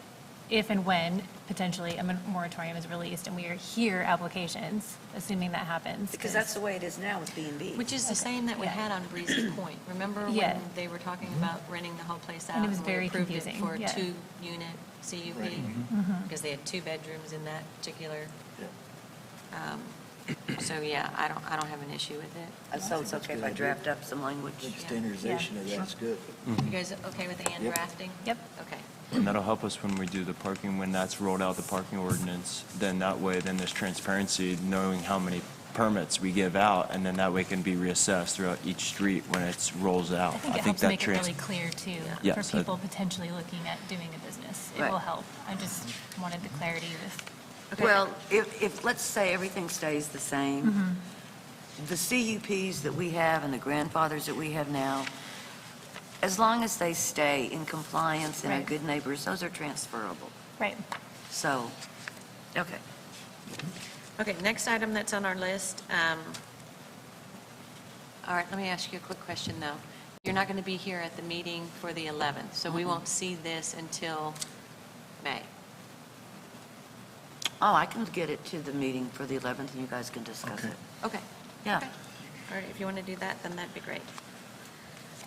if and when potentially a moratorium is released and we hear applications, assuming that happens. Because that's the way it is now with B&B. Which is the Okay, same that we yeah. had on Breezy Point. Remember Yeah. when they were talking about renting the whole place out? And it was we very approved it confusing, for a yeah. 2-unit CUP? Mm-hmm. Because they had 2 bedrooms in that particular. So, yeah, I don't have an issue with it. So it's okay if I draft up some language? Standardization of that's good. You guys okay with Ann drafting? Yep. Okay. And that'll help us when we do the parking, when that's rolled out, the parking ordinance, then that way, then there's transparency, knowing how many permits we give out, and then that way can be reassessed throughout each street when it rolls out. I think it helps make it trans- really clear too, Yes, for people potentially looking at doing a business. It Right. will help. I just wanted the clarity with, Well, if, let's say everything stays the same, the CUPs that we have and the grandfathers that we have now, as long as they stay in compliance and are Right. good neighbors, those are transferable. right. So, okay. Okay, next item that's on our list. All right, let me ask you a quick question, though. You're not going to be here at the meeting for the 11th, so we won't see this until May. Oh, I can get it to the meeting for the 11th, and you guys can discuss Okay. it. Okay. Yeah. Okay. All right, if you want to do that, then that'd be great.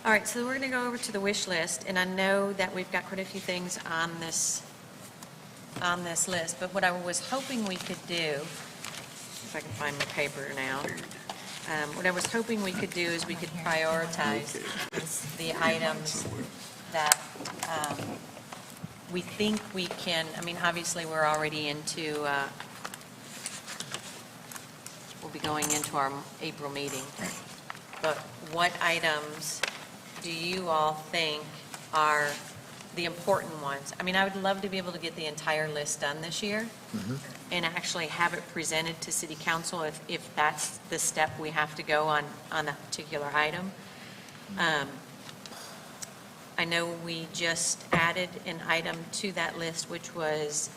All right, so we're going to go over to the wish list, and I know that we've got quite a few things on this list, but what I was hoping we could do, if I can find my paper now, what I was hoping we could do is we could prioritize the items that we think we can, I mean, obviously, we're already into, we'll be going into our April meeting. But what items do you all think are the important ones? I mean, I would love to be able to get the entire list done this year and actually have it presented to city council if that's the step we have to go on that particular item. I know we just added an item to that list, which was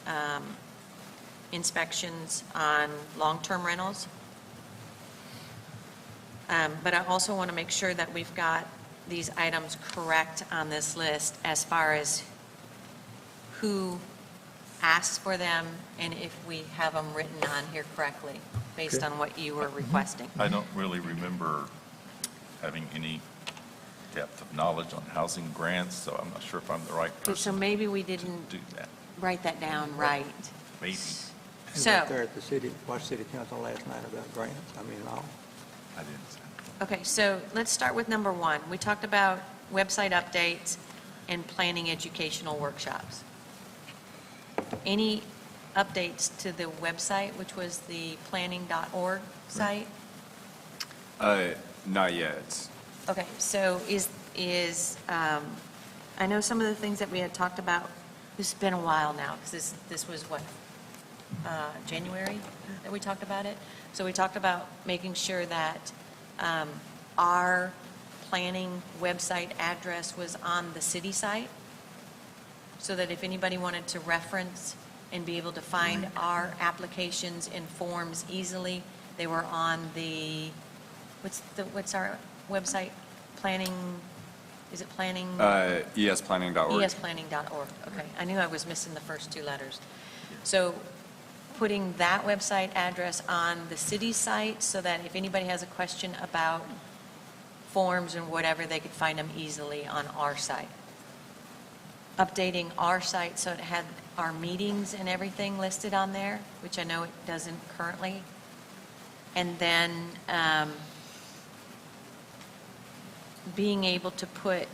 inspections on long-term rentals. But I also want to make sure that we've got these items correct on this list as far as who asks for them and if we have them written on here correctly based on what you were requesting. I don't really remember having any depth of knowledge on housing grants, so I'm not sure if I'm the right So person maybe we to didn't do that. write that down right. Maybe. So- I was there at the watched city council last night about grants, I mean, all. I didn't say. Okay, so let's start with number one. We talked about website updates and planning educational workshops. Any updates to the website, which was the planning.org site? Not yet. Okay, so I know some of the things that we had talked about, this has been a while now, because this was what, January that we talked about it? So we talked about making sure that our planning website address was on the city site, so that if anybody wanted to reference and be able to find our applications and forms easily, they were on what's our website? Planning, is it planning? ESplanning.org. ESplanning.org, okay. I knew I was missing the first two letters. So putting that website address on the city site so that if anybody has a question about forms and whatever, they could find them easily on our site. Updating our site so it had our meetings and everything listed on there, which I know it doesn't currently. And then being able to put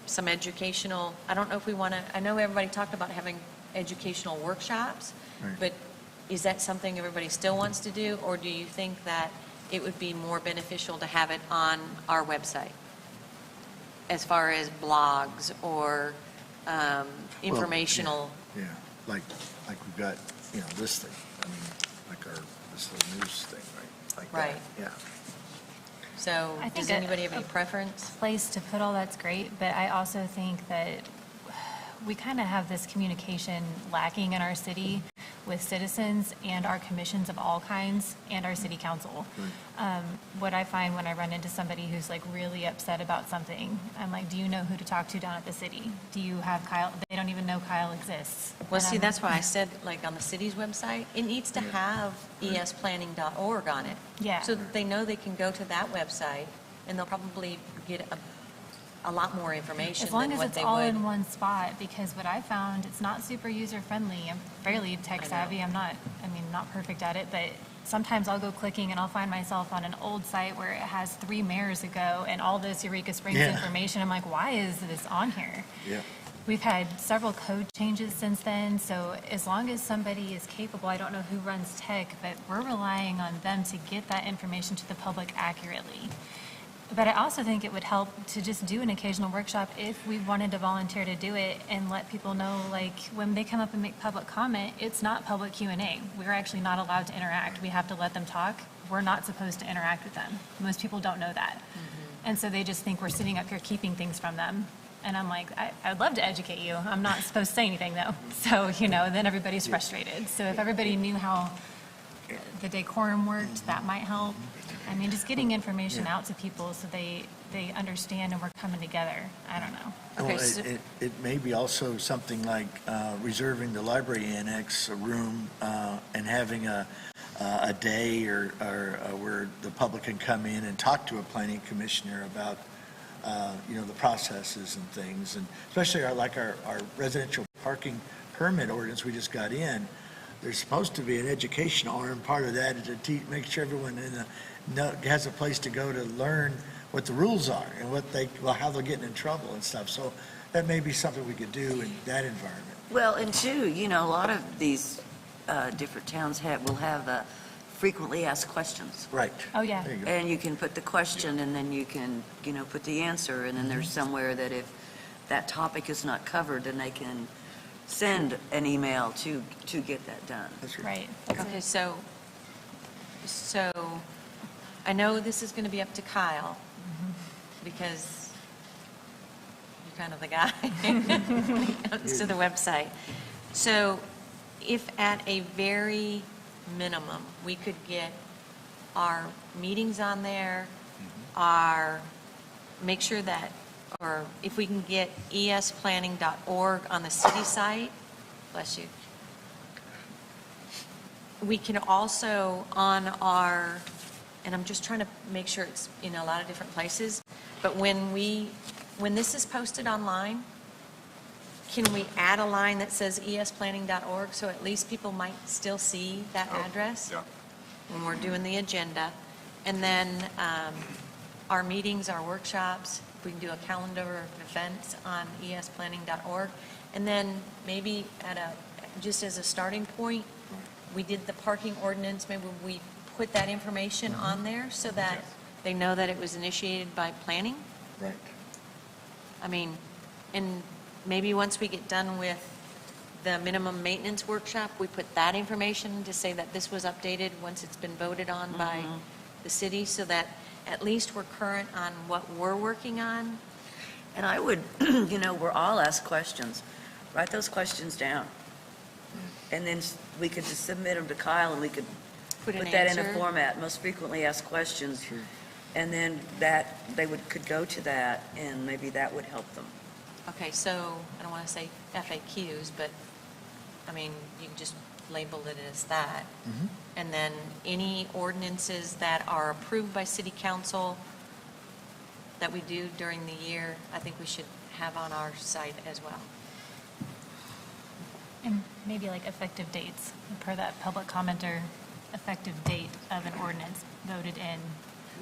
some educational, I don't know if we want to, I know everybody talked about having educational workshops, Right. but is that something everybody still wants to do, or do you think that it would be more beneficial to have it on our website? As far as blogs or informational? Yeah, like we've got, this thing, I mean, like this little news thing, right? Like that, Right. yeah. So I think does anybody have any preference? Place to put all that's great, but I also think that we kind of have this communication lacking in our city with citizens and our commissions of all kinds and our city council. What I find when I run into somebody who's like really upset about something, I'm like, do you know who to talk to down at the city? Do you have Kyle? They don't even know Kyle exists. Well, And see, I'm- that's why I said, like, on the city's website, it needs to have esplanning.org on it. Yeah. So that they know they can go to that website, and they'll probably get a lot more information As long than as what it's they all would. in one spot, because what I found, it's not super user-friendly. I'm fairly tech savvy. I'm not perfect at it, but sometimes I'll go clicking and I'll find myself on an old site where it has 3 mayors ago and all this Eureka Springs Yeah. information. I'm like, why is this on here? Yeah. We've had several code changes since then, so as long as somebody is capable, I don't know who runs tech, but we're relying on them to get that information to the public accurately. But I also think it would help to just do an occasional workshop if we wanted to volunteer to do it and let people know, like, when they come up and make public comment, it's not public Q&A. We're actually not allowed to interact. We have to let them talk. We're not supposed to interact with them. Most people don't know that. And so they just think we're sitting up here keeping things from them. And I'm like, I'd love to educate you. I'm not supposed to say anything, though. So, then everybody's frustrated. So if everybody knew how the decorum worked, that might help. I mean, just getting information out to people so they understand and we're coming together. I don't know. Okay, Well, so- it may be also something like reserving the library annex a room and having a day or where the public can come in and talk to a planning commissioner about the processes and things, and especially our residential parking permit ordinance we just got in. There's supposed to be an education arm. Part of that is to make sure everyone has a place to go to learn what the rules are and how they're getting in trouble and stuff. So that may be something we could do in that environment. Well, and two, a lot of these different towns will have frequently asked questions. Right. Oh, yeah. There you go. And you can put the question and then you can, put the answer. And then there's somewhere that if that topic is not covered, then they can send an email to get that done. That's Right. Okay, so I know this is going to be up to Kyle, because you're kind of the guy when it comes to the website. So if at a very minimum, we could get our meetings on there, make sure that, or if we can get esplanning.org on the city site, bless you. We can also on our, and I'm just trying to make sure it's in a lot of different places, but when this is posted online, can we add a line that says esplanning.org so at least people might still see that address? Yeah. When we're doing the agenda. And then our meetings, our workshops. We can do a calendar of events on esplanning.org. And then maybe just as a starting point, we did the parking ordinance, maybe we put that information on there so that they know that it was initiated by planning. Right. I mean, and maybe once we get done with the minimum maintenance workshop, we put that information to say that this was updated once it's been voted on by the city, so that at least we're current on what we're working on. And I would, we're all asked questions. Write those questions down. And then we could just submit them to Kyle, and we could Put an put that in a answer. format, most frequently asked questions. And then could go to that, and maybe that would help them. Okay, so I don't want to say FAQs, but, I mean, you can just label it as that. And then any ordinances that are approved by city council that we do during the year, I think we should have on our site as well. And maybe like effective dates, per that public commenter, effective date of an ordinance voted in.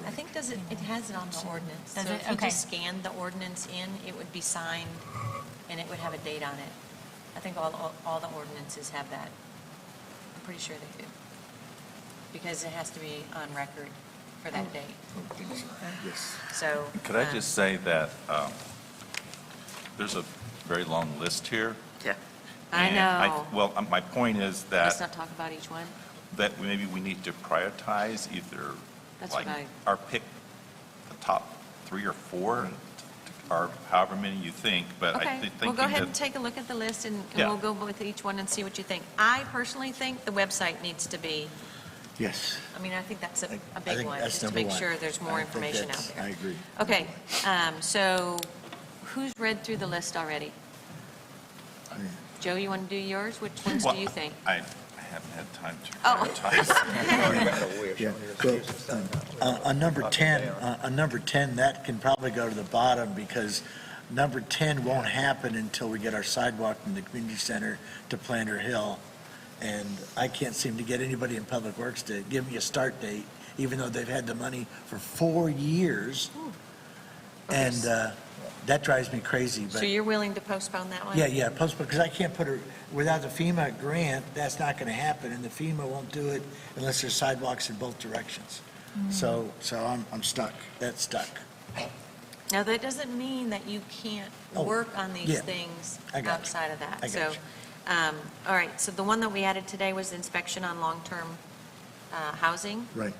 I think it has it on the ordinance. Does So it? if you Okay. just scanned the ordinance in, it would be signed, and it would have a date on it. I think all the ordinances have that. I'm pretty sure they do. Because it has to be on record for that date. Yes. So. Could I just say that there's a very long list here. Yeah. I and know. Well, my point is Let's that, not talk about each one. that maybe we need to prioritize either, That's like, what I- our pick, the top 3 or 4, or however many you think, but I Okay, think well, go ahead and that, take a look at the list, and Yeah. we'll go with each one and see what you think. I personally think the website needs to be, Yes. I mean, I think that's a I big think one, that's just to number make one. sure there's more I think information out that's- there. I agree. Okay, so who's read through the list already? Joe, you want to do yours? Which ones well, do you think? I haven't had time to Oh. prioritize. Yeah, well, on number 10, that can probably go to the bottom, because number 10 won't happen until we get our sidewalk from the community center to Planter Hill. And I can't seem to get anybody in Public Works to give me a start date, even though they've had the money for 4 years. And that drives me crazy, So but, you're willing to postpone that one? yeah, postpone, because I can't put her, without the FEMA grant, that's not going to happen, and the FEMA won't do it unless there's sidewalks in both directions. So I'm stuck. That's stuck. Now, that doesn't mean that you can't Oh, work on these yeah. things I got you. outside of that. I got So, you. all right, so the one that we added today was inspection on long-term housing. Right.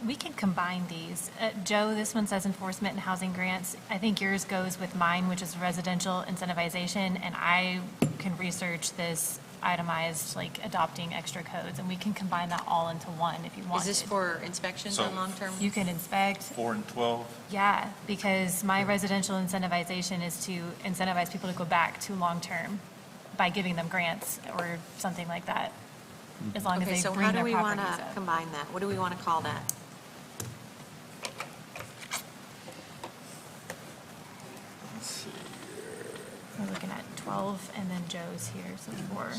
We can combine these. Joe, this one says enforcement and housing grants. I think yours goes with mine, which is residential incentivization, and I can research this itemized, like adopting extra codes, and we can combine that all into one if you wanted. Is this for inspections So- on long-term? You can inspect, 4 and 12? yeah, because my residential incentivization is to incentivize people to go back to long-term by giving them grants or something like that, as long as Okay, they so bring how do their we want properties to up. combine that? What do we want to call that? We're looking at 12, and then Joe's here, so 4.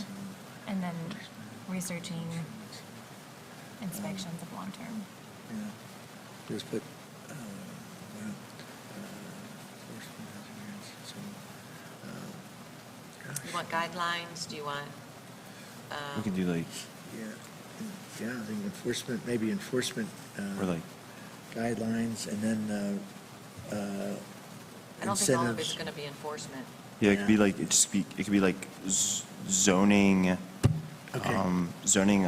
And then researching inspections of long-term. Yeah. Just put, You want guidelines? Do you want, We could do like, yeah, I think enforcement, maybe enforcement or like, guidelines, and then I don't think all of it's incentives. going to be enforcement. yeah, it could be like, it could be like zoning, Okay. zoning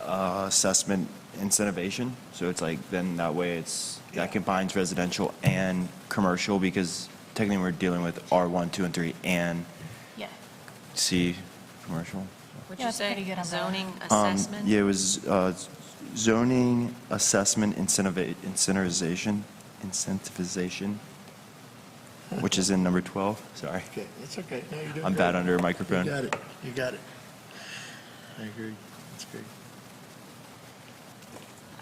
assessment incentivization. So it's like, then that way that combines residential and commercial, because technically we're dealing with R1, 2, and 3, and Yeah. C, commercial. Would Yeah, you that's pretty say good umbrella. zoning assessment? Yeah, it was zoning assessment incentivization, which is in number 12, sorry. Okay, that's okay. No, you're doing I'm great. bad under a microphone. You got it, you got it. I agree, that's great.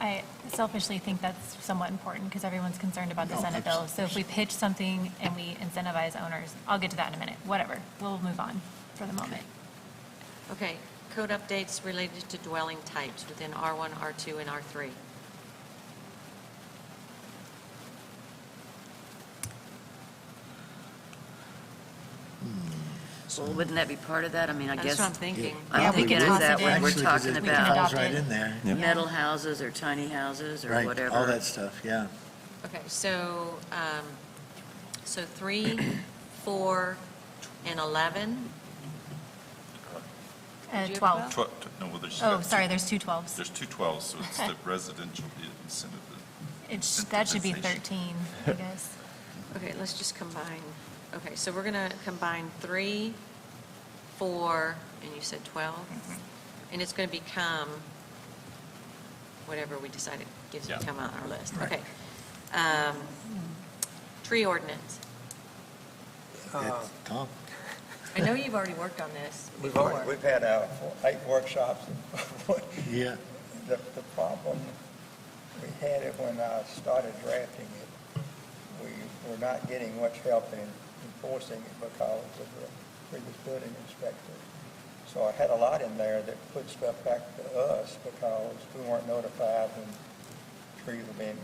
I selfishly think that's somewhat important because everyone's concerned about the No, Senate bill. So if we pitch something and we incentivize owners, I'll get to that in a minute, whatever. We'll move on for the moment. Okay, code updates related to dwelling types within R1, R2, and R3. Well, wouldn't that be part of that? I mean, I guess. That's what I'm thinking. I'm Yeah, we thinking could is toss that it when in. we're Actually, 'cause talking it We can about falls adopt right it. in there. Yep. metal houses or tiny houses or Right, whatever. all that stuff, yeah. Okay, so 3, 4, and 11. 12. No, well, there's. Oh, sorry, there's two 12s. There's 2 12s, so it's the residential incentive. That should be incentivization. 13, I guess. Okay, let's just combine. Okay, so we're going to combine 3, 4, and you said 12? And it's going to become whatever we decided gives Yeah. to come on our list. Right. Okay. Tree ordinance. Tom? I know you've already worked on this We've before. had 8 workshops. Yeah. The problem, we had it when I started drafting it. We were not getting much help in enforcing it because of the previous building inspector. So I had a lot in there that put stuff back to us because we weren't notified when trees were being,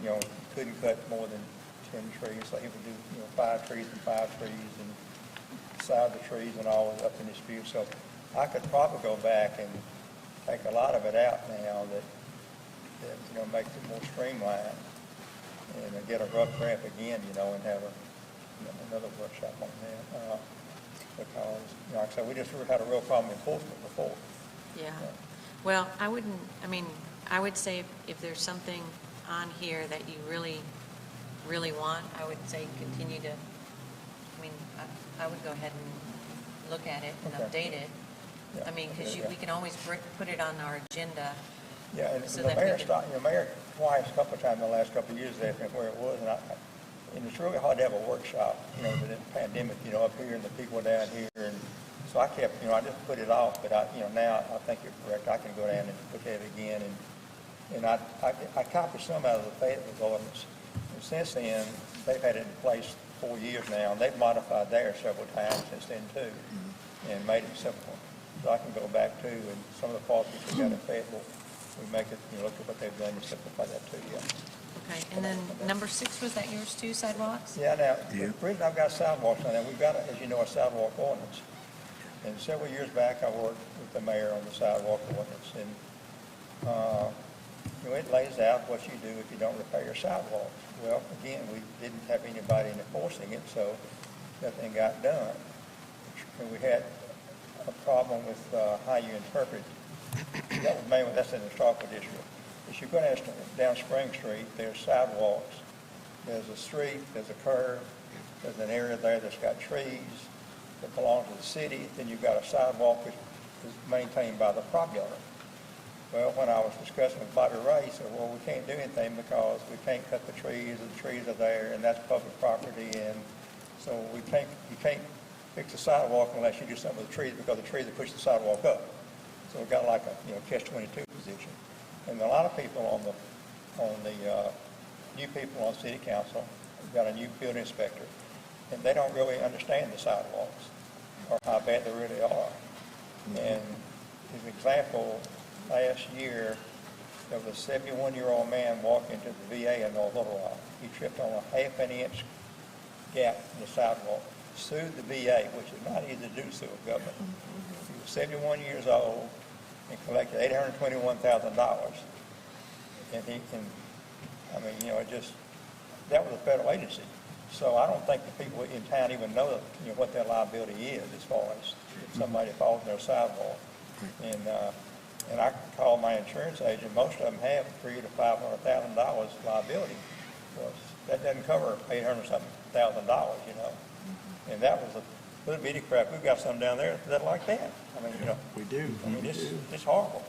couldn't cut more than 10 trees. So he would do, 5 trees and 5 trees and side the trees and all was up in dispute. So I could probably go back and take a lot of it out now that makes it more streamlined and get a rough draft again, and have another workshop on that. Because, like I said, we just had a real problem with enforcement before. Yeah. Well, I would say if there's something on here that you really, really want, I would say continue to, I would go ahead and look at it and Okay. update it. Yeah, Because okay, we can always put it on our agenda. Yeah, and So the that we mayor can- stopped, mayor twice, a couple of times in the last couple of years, asking where it was, and it's really hard to have a workshop, with the pandemic, up here and the people down here, and so I kept, I just put it off, but now I think you're correct, I can go down and look at it again, and I copied some out of the Fayetteville ordinance, and since then, they've had it in place 4 years now, and they've modified theirs several times since then too, and made it simple. So I can go back too, and some of the policies we got in Fayetteville, we make it, look at what they've done and simplify that too, yeah. Okay, and then number 6, was that yours too, sidewalks? Yeah, now, Yeah. the reason I've got sidewalks on there, we've got, as you know, a sidewalk ordinance. And several years back, I worked with the mayor on the sidewalk ordinance, and, it lays out what you do if you don't repair your sidewalks. Well, again, we didn't have anybody enforcing it, so nothing got done. And we had a problem with how you interpret, that was mainly, that's in the historical district. If you're going to, down Spring Street, there's sidewalks, there's a street, there's a curve, there's an area there that's got trees that belong to the city, then you've got a sidewalk which is maintained by the property owner. Well, when I was discussing with Bobby Ray, he said, well, we can't do anything because we can't cut the trees, and the trees are there, and that's public property, and so you can't fix a sidewalk unless you do something with the trees, because the trees will push the sidewalk up. So we've got like a catch-22 position. And a lot of people on the new people on city council, we've got a new building inspector, and they don't really understand the sidewalks or how bad they really are. And as an example, last year, there was a 71-year-old man walking to the VA in North Little Rock. He tripped on a half-an-inch gap in the sidewalk, sued the VA, which is not easy to do, sue a government. He was 71 years old and collected $821,000. And that was a federal agency. So I don't think the people in town even know, what their liability is as far as if somebody falls in their sidewalk. And I called my insurance agent. Most of them have $300,000 to $500,000 liability. Well, that doesn't cover $800-something thousand, And that was a little bitty crap. We've got some down there that like that. We do. It's horrible.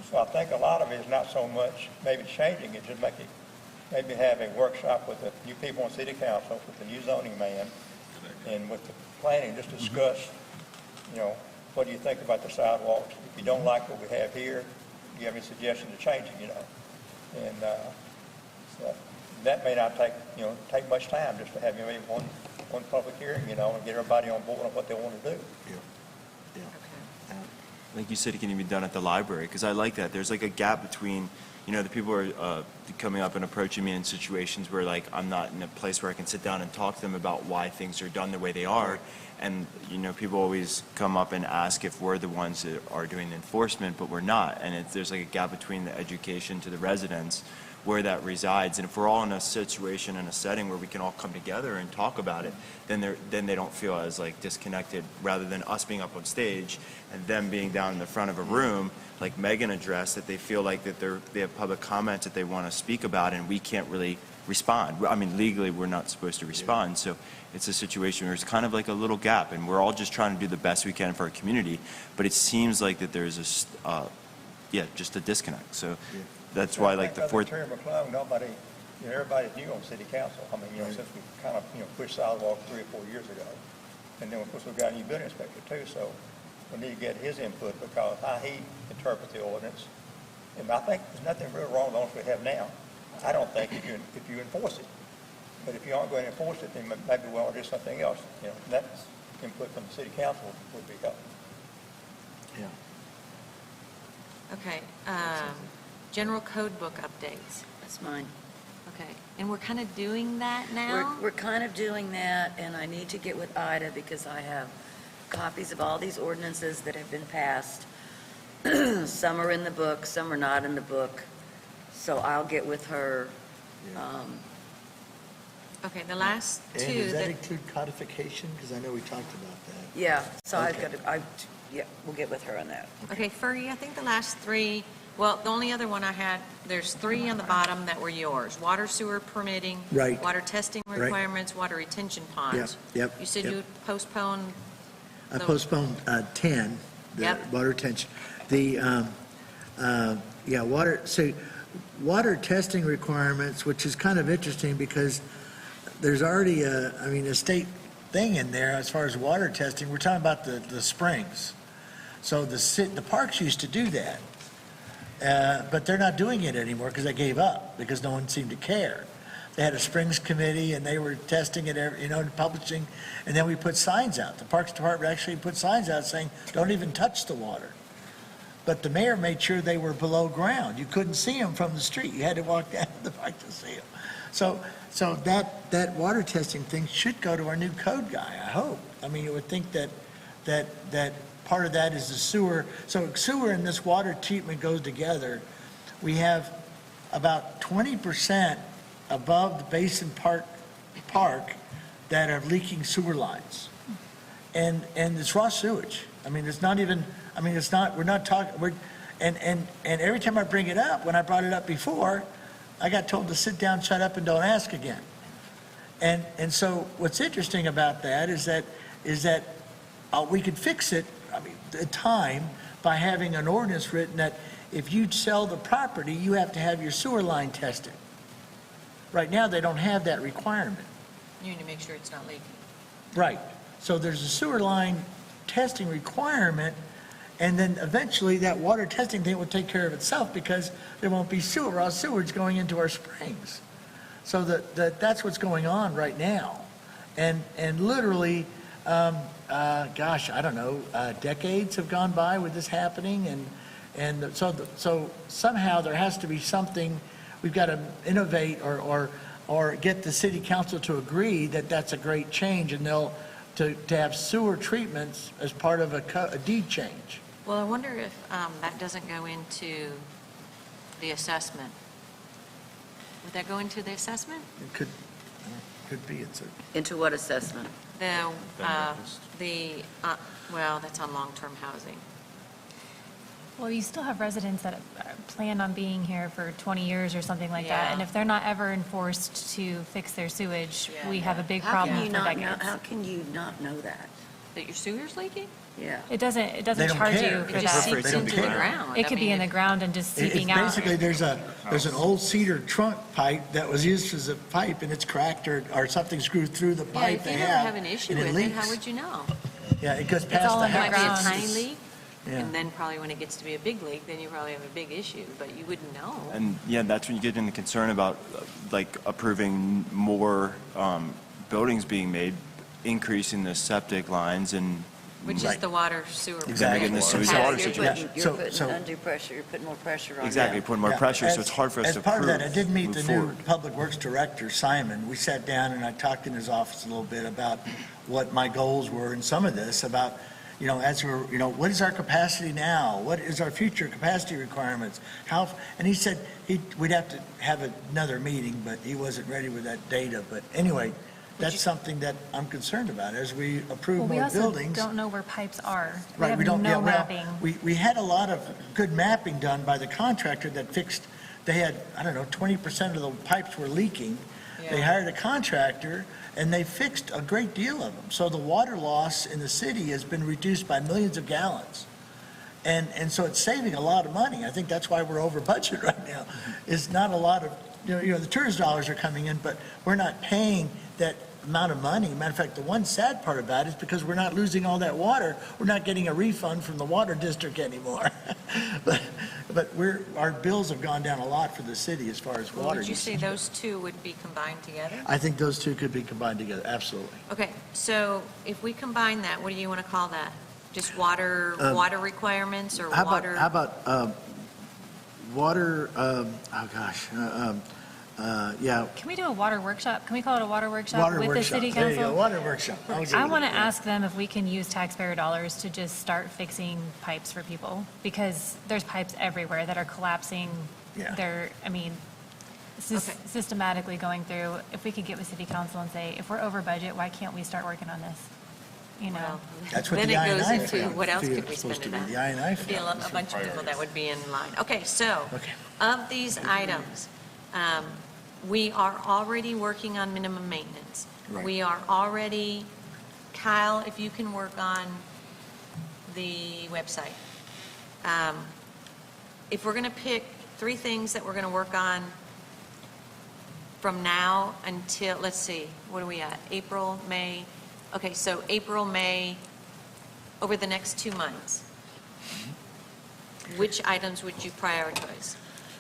So I think a lot of it is not so much maybe changing it, just maybe have a workshop with the new people on city council, with the new zoning man, and with the planning, just discuss, what do you think about the sidewalks? If you don't like what we have here, do you have any suggestion to change it, And so that may not take much time just to have maybe one public hearing, and get everybody on board on what they want to do. Like you said, it can even be done at the library, because I like that. There's like a gap between, the people are coming up and approaching me in situations where, like, I'm not in a place where I can sit down and talk to them about why things are done the way they are. And, people always come up and ask if we're the ones that are doing the enforcement, but we're not. And there's like a gap between the education to the residents where that resides. And if we're all in a situation, in a setting where we can all come together and talk about it, then they don't feel as like disconnected, rather than us being up on stage and them being down in the front of a room, like Megan addressed, that they feel like that they have public comments that they want to speak about, and we can't really respond. I mean, legally, we're not supposed to respond. So it's a situation where it's kind of like a little gap, and we're all just trying to do the best we can for our community. But it seems like that there's just a disconnect. So that's why, like, the fourth. Terry McClung, nobody, everybody's new on city council. I mean, since we kind of, pushed sidewalk 3 or 4 years ago. And then, of course, we've got a new building inspector too, so we need to get his input, because how he interprets the ordinance. And I think there's nothing real wrong with the ordinance we have now. I don't think if you enforce it. But if you aren't going to enforce it, then maybe we want to do something else. That's input from the city council would be helpful. Yeah. Okay, general code book updates. That's mine. Okay, and we're kind of doing that now? We're kind of doing that, and I need to get with Ida because I have copies of all these ordinances that have been passed. Some are in the book, some are not in the book. So I'll get with her. Okay, the last two. And does that include codification? Because I know we talked about that. Yeah, so Okay. I've got to, we'll get with her on that. Okay, Fergie, I think the last three, well, the only other one I had, there's three on the bottom that were yours. Water sewer permitting. Right. Water testing Right. requirements, water retention ponds. Yep, You said yep. you would postpone. I the- postponed 10, the Yep. water retention. The, water testing requirements, which is kind of interesting because there's already a state thing in there as far as water testing. We're talking about the springs. So the parks used to do that, but they're not doing it anymore because they gave up because no one seemed to care. They had a springs committee and they were testing it, and publishing, and then we put signs out. The Parks Department actually put signs out saying, don't even touch the water. But the mayor made sure they were below ground. You couldn't see them from the street. You had to walk down to the park to see them. So that water testing thing should go to our new code guy, I hope. I mean, you would think that part of that is the sewer. So sewer and this water treatment goes together. We have about 20% above the Basin Park that are leaking sewer lines. And it's raw sewage. I mean, it's not even, we're not talking, and every time I bring it up, when I brought it up before, I got told to sit down, shut up, and don't ask again. And so what's interesting about that is that we could fix it, time, by having an ordinance written that if you sell the property, you have to have your sewer line tested. Right now, they don't have that requirement. You need to make sure it's not leaking. Right. So there's a sewer line testing requirement, and then eventually that water testing thing will take care of itself because there won't be raw sewage going into our springs. So that's what's going on right now. And literally, gosh, I don't know, decades have gone by with this happening, and so somehow there has to be something. We've got to innovate or get the city council to agree that that's a great change, and to have sewer treatments as part of a deed change. Well, I wonder if that doesn't go into the assessment. Would that go into the assessment? It could be. Into what assessment? Well, that's on long-term housing. Well, you still have residents that plan on being here for 20 years or something like that, Yeah. and if they're not ever enforced to fix their sewage, Yeah. we have a big How problem can you for not know, decades. how can you not know that? That your sewer's leaking? Yeah. It doesn't They charge don't care. you for It just that. seeps They don't into care. the ground. It could be in the ground and just It's seeping out. basically, there's an old cedar trunk pipe that was used as a pipe, and it's cracked or something screwed through the Yeah, pipe if they you have. never have an issue and with it, leaks. how would you know? Yeah, it goes past all the in It the might be a house. ground. tiny leak, Yeah. and then probably when it gets to be a big leak, then you probably have a big issue, but you wouldn't know. And yeah, that's when you get into concern about like approving more buildings being made, increasing the septic lines, and Which is Right. the water sewer. Exactly. Getting the sewage Capacity. water You're situation. putting, So- you're putting so- undue pressure, you're putting more pressure on them. Exactly, putting more Yeah, pressure, so as- it's hard for us to As part of that, I did meet move the new forward. Public Works Director, Simon. We sat down and I talked in his office a little bit about what my goals were and some of this, about, as we're, what is our capacity now? What is our future capacity requirements? And he said we'd have to have another meeting, but he wasn't ready with that data. But anyway, that's something that I'm concerned about as we approve Well, we more also buildings. don't know where pipes are. We Right, have we don't, yeah, no well, mapping. we had a lot of good mapping done by the contractor that fixed, they had, 20% of the pipes were leaking. They Yeah. hired a contractor, and they fixed a great deal of them. So the water loss in the city has been reduced by millions of gallons. And so it's saving a lot of money. I think that's why we're over budget right now, is not a lot of, the tourist dollars are coming in, but we're not paying that amount of money. Matter of fact, the one sad part about it is because we're not losing all that water, we're not getting a refund from the water district anymore. But our bills have gone down a lot for the city as far as Well, water would you say usage. those two would be combined together? I think those two could be combined together, absolutely. Okay, so if we combine that, what do you want to call that? Just water requirements or How water? about water, yeah, Can we do a water workshop? Can we call it a water workshop water with the workshop. city There you go, council? water workshop. I'll give I you want to that. ask them if we can use taxpayer dollars to just start fixing pipes for people, because there's pipes everywhere that are collapsing. Yeah. Okay. Systematically going through. If we could get with city council and say, if we're over budget, why can't we start working on this? Well, That's what then the it I&I goes into fund what else fee could we is spend supposed it to on? be. The I&I Be a fund. bunch of people that would be in line. Okay, so, Okay. of these items, we are already working on minimum maintenance. Right. We are already, Kyle, if you can work on the website. If we're going to pick 3 things that we're going to work on from now until, let's see, what are we at? April, May? Okay, so April, May, over the next 2 months, which items would you prioritize?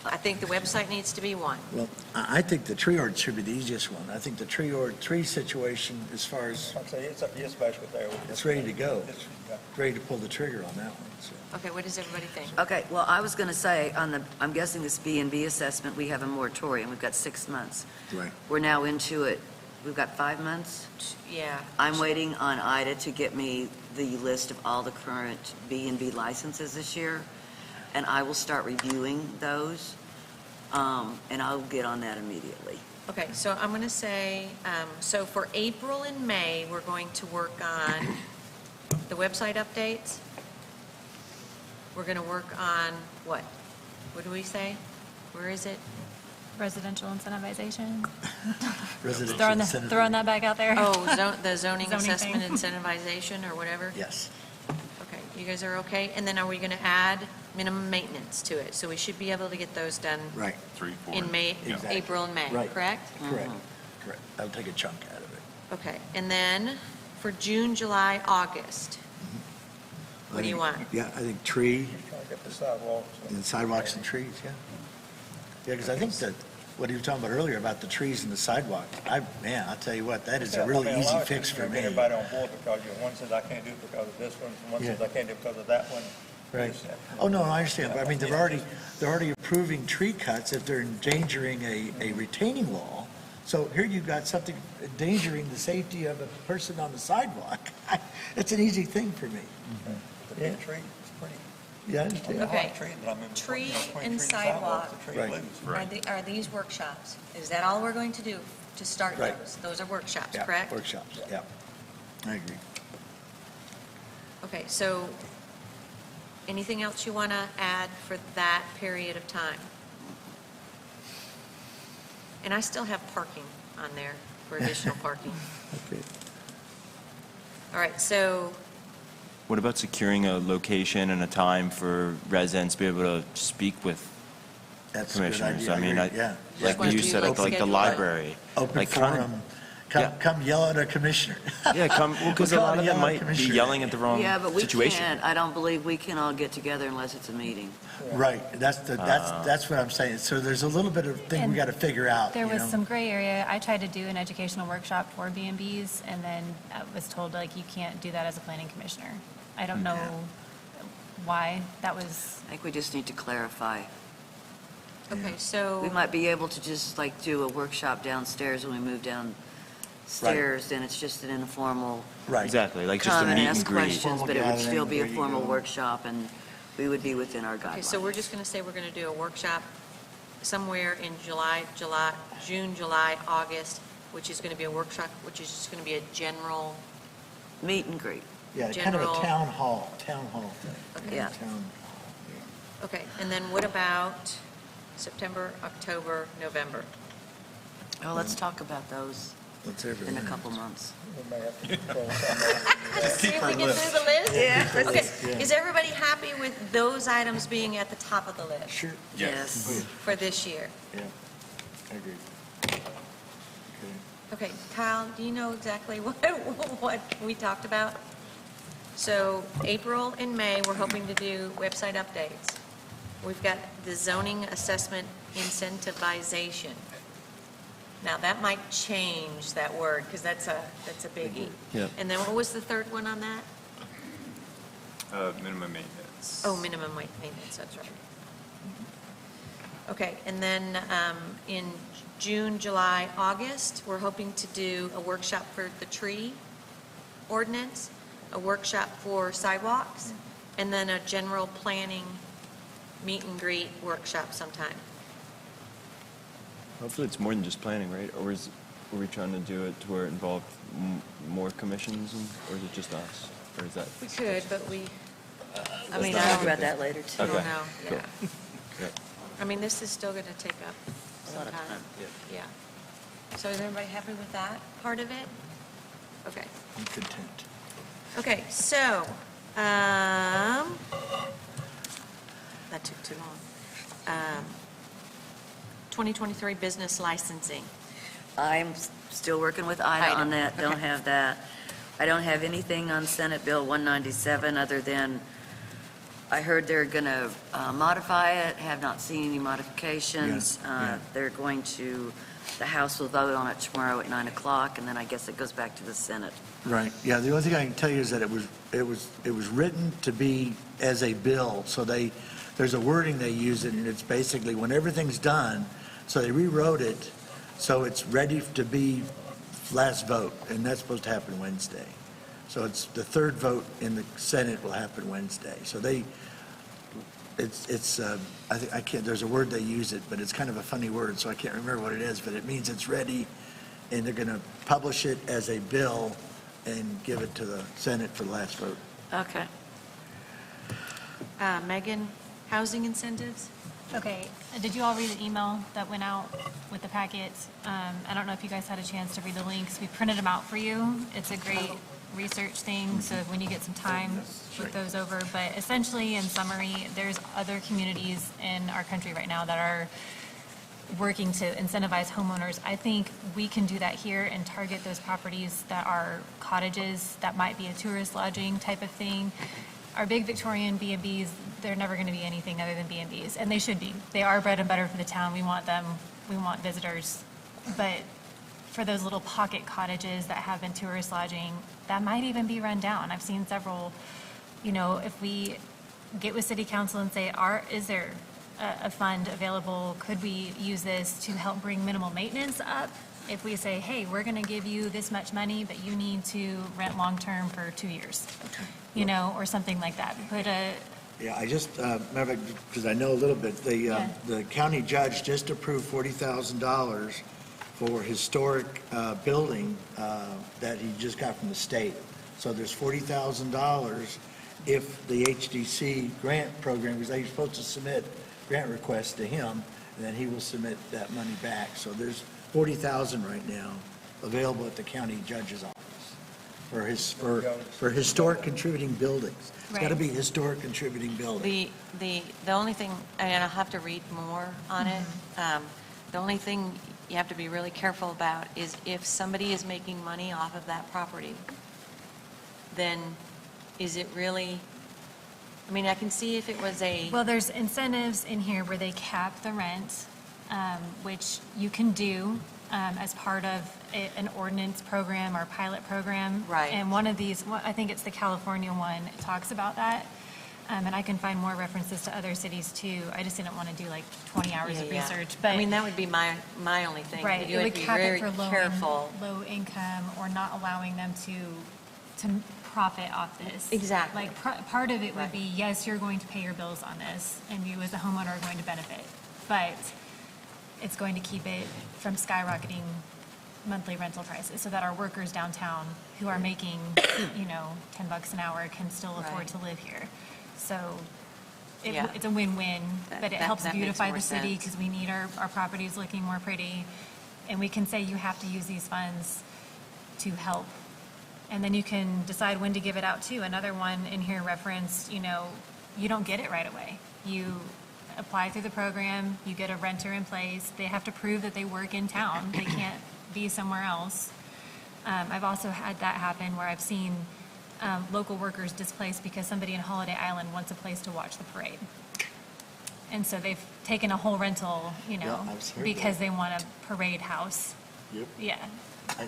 I think the website needs to be one. Well, I think the tree ordinance should be the easiest one. I think the tree situation, as far as, It's basically there. it's ready to go. Ready to pull the trigger on that one, so. Okay, what does everybody think? Okay, well, I was going to say, I'm guessing this B&B assessment, we have a moratorium, we've got 6 months. Right. We're now into it, we've got 5 months. Yeah. I'm waiting on Ida to get me the list of all the current B&B licenses this year, and I will start reviewing those, and I'll get on that immediately. Okay, so I'm going to say, so for April and May, we're going to work on the website updates. We're going to work on what? What do we say? Where is it? Residential incentivization. Residential incentive. Throwing that back out there. Oh, the zoning Zoning assessment thing. incentivization or whatever? Yes. Okay, you guys are okay? And then are we going to add minimum maintenance to it? So we should be able to get those done Right, 3, 4. in May, Exactly. April and May, Right. correct? correct, correct. That'll take a chunk out of it. Okay, and then for June, July, August, what do you want? Yeah, I think tree Get the sidewalks. and sidewalks and trees, yeah. Yeah, because I think that, what you were talking about earlier about the trees and the sidewalk, I'll tell you what, that is a really easy fix for me. Everybody on board because one says I can't do it because of this one, and one says Yeah. I can't do it because of that one. Right. Oh, no, I understand, but I mean, they're already approving tree cuts if they're endangering a retaining wall. So here you've got something endangering the safety of a person on the sidewalk. It's an easy thing for me. The big tree, it's pretty. Yeah, I understand. Okay. Tree, but I mean, Tree between and trees sidewalks, sidewalk. the tree Right. lose. Are these workshops? Is that all we're going to do to start Right. those? Those are workshops, Yeah, correct? workshops, yeah. I agree. Okay, so anything else you want to add for that period of time? And I still have parking on there for additional parking. Okay. All right, so, What about securing a location and a time for residents to be able to speak with That's a good commissioners? idea. I mean, agree, yeah. like wanna you do said, like like the schedule a library. Open Like, kind of- forum, Come yell at a commissioner. Yeah, because a We'll call lot it of them yelling might be commissioner. yelling at the wrong Yeah, but we situation. can't, I don't believe we can all get together unless it's a meeting. Right, that's what I'm saying. So there's a little bit of thing we And got to figure out, There you was know? some gray area. I tried to do an educational workshop for B&Bs, and then I was told, like, you can't do that as a planning commissioner. I don't know why. That was, I think we just need to clarify. Okay, so. We might be able to just like do a workshop downstairs when we move downstairs, then it's just an informal Right. Exactly, like just a come and meet ask and greet. questions, but it would Formal still be a gathering, formal there you go. workshop, and we would be within our Okay, so guidelines. we're just going to say we're going to do a workshop somewhere in June, July, August, which is going to be a workshop, which is just going to be a general, Meet and greet. Yeah, kind of a general- town hall thing. Okay. Yeah. Town hall, okay, and then what about September, October, November? Oh, let's talk about those What's in a everything? couple months. See if we get through the list? Yeah. Okay, is everybody happy with those items being at the top of the list Sure, Yes. for this year? yeah, I agree. Okay. Okay, Kyle, do you know exactly what we talked about? So April and May, we're hoping to do website updates. We've got the zoning assessment incentivization. Now, that might change that word, because that's a biggie. Yeah. And then what was the third one on that? Minimum maintenance. Oh, minimum weight maintenance, that's right. Okay, and then in June, July, August, we're hoping to do a workshop for the tree ordinance, a workshop for sidewalks, and then a general planning meet and greet workshop sometime. Hopefully it's more than just planning, right? Or are we trying to do it to where it involved more commissions, or is it just us? Or is that? We could, but we, I mean, not I'll a good read thing. that later, too. I don't Okay, know, cool. yeah. Yep. I mean, this is still going to take up A some lot of time. time. Yeah. So is everybody happy with that part of it? Okay. I'm content. Okay, so, that took too long. 2023 business licensing. I'm still working with Ida on Ida, that, don't okay. have that. I don't have anything on Senate Bill 197, other than I heard they're going to modify it, have not seen any modifications. Yeah. They're going to, the House will vote on it tomorrow at 9 o'clock, and then I guess it goes back to the Senate. Right, yeah, the only thing I can tell you is that it was written to be as a bill, so there's a wording they use it, and it's basically when everything's done, so they rewrote it, so it's ready to be last vote, and that's supposed to happen Wednesday. So it's, the third vote in the Senate will happen Wednesday, so I can't, there's a word they use it, but it's kind of a funny word, so I can't remember what it is, but it means it's ready, and they're going to publish it as a bill and give it to the Senate for the last vote. Okay. Megan, housing incentives? okay, did you all read the email that went out with the packets? I don't know if you guys had a chance to read the links. We printed them out for you. It's a great research thing, so when you get some time, look those over. But essentially, in summary, there's other communities in our country right now that are working to incentivize homeowners. I think we can do that here and target those properties that are cottages, that might be a tourist lodging type of thing. Our big Victorian B&Bs, they're never going to be anything other than B&Bs, and they should be. They are bread and butter for the town. We want them. We want visitors. But for those little pocket cottages that have been tourist lodging, that might even be run down. I've seen several, if we get with city council and say, is there a fund available? Could we use this to help bring minimal maintenance up? If we say, hey, we're going to give you this much money, but you need to rent long-term for 2 years, or something like that. Yeah, I just, remember, because I know a little bit, the county judge just approved $40,000 for historic building that he just got from the state. So there's $40,000 if the HDC grant program, because they're supposed to submit grant requests to him, and then he will submit that money back. So there's $40,000 right now available at the county judge's office for historic contributing buildings. It's got to Right. be historic contributing buildings. The only thing, and I'll have to read more on it, the only thing you have to be really careful about is if somebody is making money off of that property, then is it really, I mean, I can see if it was a, Well, there's incentives in here where they cap the rent, which you can do as part of an ordinance program or pilot program. Right. And one of these, I think it's the California one, it talks about that. And I can find more references to other cities too. I just didn't want to do like 20 hours of Yeah. research. But I mean, that would be my only thing. right, You it have would to be cap very it for careful. low income or not allowing them to profit off this. Exactly. Like, part of it would Right. be, yes, you're going to pay your bills on this, and you as a homeowner are going to benefit, but it's going to keep it from skyrocketing monthly rental prices, so that our workers downtown who are making, $10 an hour can still afford Right. to live here. So Yeah. it's a win-win, That- but it that- helps that makes beautify more the city sense. because we need our properties looking more pretty. And we can say you have to use these funds to help. And then you can decide when to give it out too. Another one in here referenced, you don't get it right away. You apply through the program, you get a renter in place, they have to prove that they work in town, they can't be somewhere else. I've also had that happen where I've seen local workers displaced because somebody in Holiday Island wants a place to watch the parade. And so they've taken a whole rental, Yeah, I've heard because that. they want a parade house. Yep. Yeah.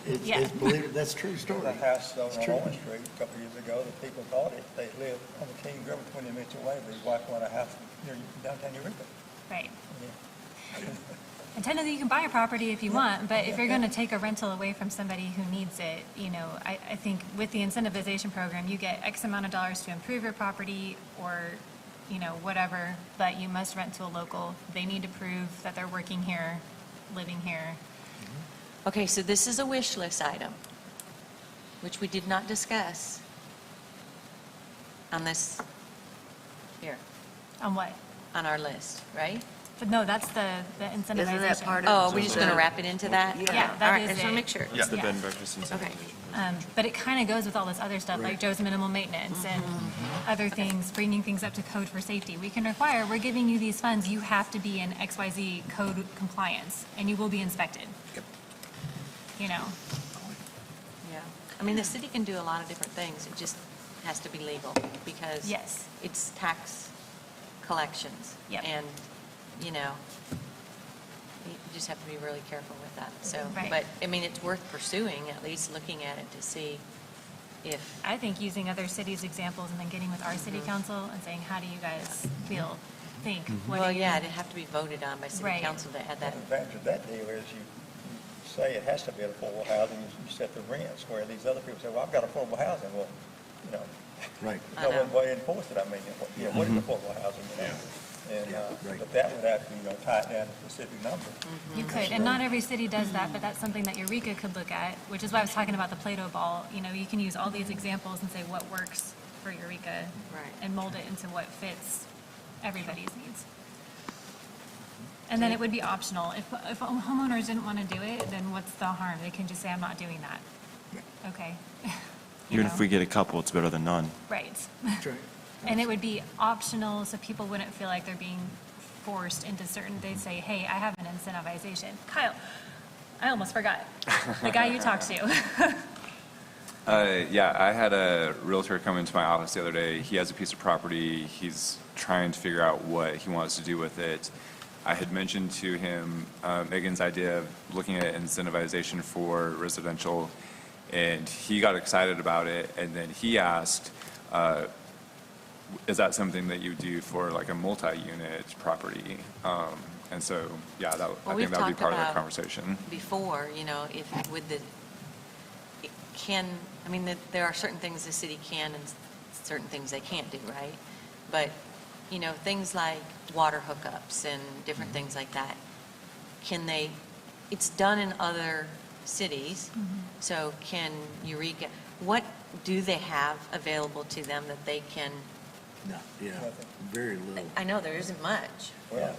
It's believe it, that's a true story. The house on It's true. Orange Street a couple of years ago, the people bought it, they lived on the Kings River 20 minutes away, but his wife wanted a house near downtown Eureka. Right. Yeah. And technically, you can buy a property if you want, but if you're going to take a rental away from somebody who needs it, I think with the incentivization program, you get X amount of dollars to improve your property or, whatever, but you must rent to a local. They need to prove that they're working here, living here. Okay, so this is a wish list item, which we did not discuss on this, here, On what? on our list, right? But no, that's the incentivization. Isn't that part of? Oh, we're just going to wrap it into that? Yeah. Okay. Yeah, that All right, is I just want to it. make sure. It's the Yeah. bed and breakfast Okay. incentivization. But it kind of goes with all this other stuff, like Joe's minimal maintenance and other things, bringing things up to code for safety. We can require, we're giving you these funds, you have to be in XYZ code compliance, and you will be inspected. Yeah. I mean, the city can do a lot of different things. It just has to be legal because Yes. it's tax collections. Yep. And, you just have to be really careful with that. So, Right. but, I mean, it's worth pursuing, at least looking at it to see if, I think using other cities' examples and then getting with our city council and saying, how do you guys think? What well, do you- yeah, it'd have to be voted on by city Right. council to add that. The advantage of that deal is you say it has to be affordable housing, you set the rents, where these other people say, well, I've got affordable housing, well, Right. I no know. one way enforce it, I mean, what is affordable housing, And, Right. but that would have to, tie it down to a specific number. You could, and not every city does that, but that's something that Eureka could look at, which is why I was talking about the Play-Doh ball. You can use all these examples and say what works for Eureka. Right. And mold it into what fits everybody's needs. And then it would be optional. If homeowners didn't want to do it, then what's the harm? They can just say, I'm not doing that. Okay. You Even know? if we get a couple, it's better than none. Right. That's right. And it would be optional, so people wouldn't feel like they're being forced into certain, they'd say, hey, I have an incentivization. Kyle, I almost forgot. The guy you talked to. Yeah, I had a realtor come into my office the other day. He has a piece of property. He's trying to figure out what he wants to do with it. I had mentioned to him Megan's idea of looking at incentivization for residential, and he got excited about it. And then he asked, is that something that you do for like a multi-unit property? And so, yeah, I Well, think we've that would be talked part of about the conversation. before, if with the, there are certain things the city can and certain things they can't do, right? But, things like water hookups and different things like that, it's done in other cities, so can Eureka, what do they have available to them that they can, No, yeah, very little. I know there isn't much. Well,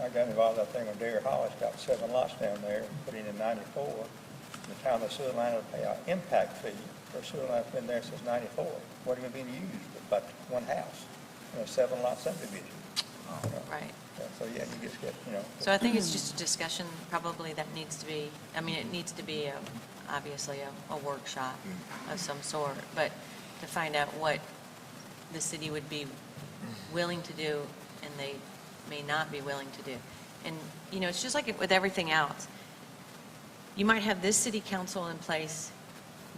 I got involved, I think, when Derry Hollis got 7 lots down there, put in 94. The town of sewer line would pay an impact fee for sewer line that's been there since 94. What have you been used? But one house, 7 lot subdivision. Right. So, yeah, you just get, you know. So I think it's just a discussion probably that needs to be, I mean, it needs to be obviously a workshop of some sort, but to find out what the city would be willing to do and they may not be willing to do. And, you know, it's just like with everything else. You might have this city council in place,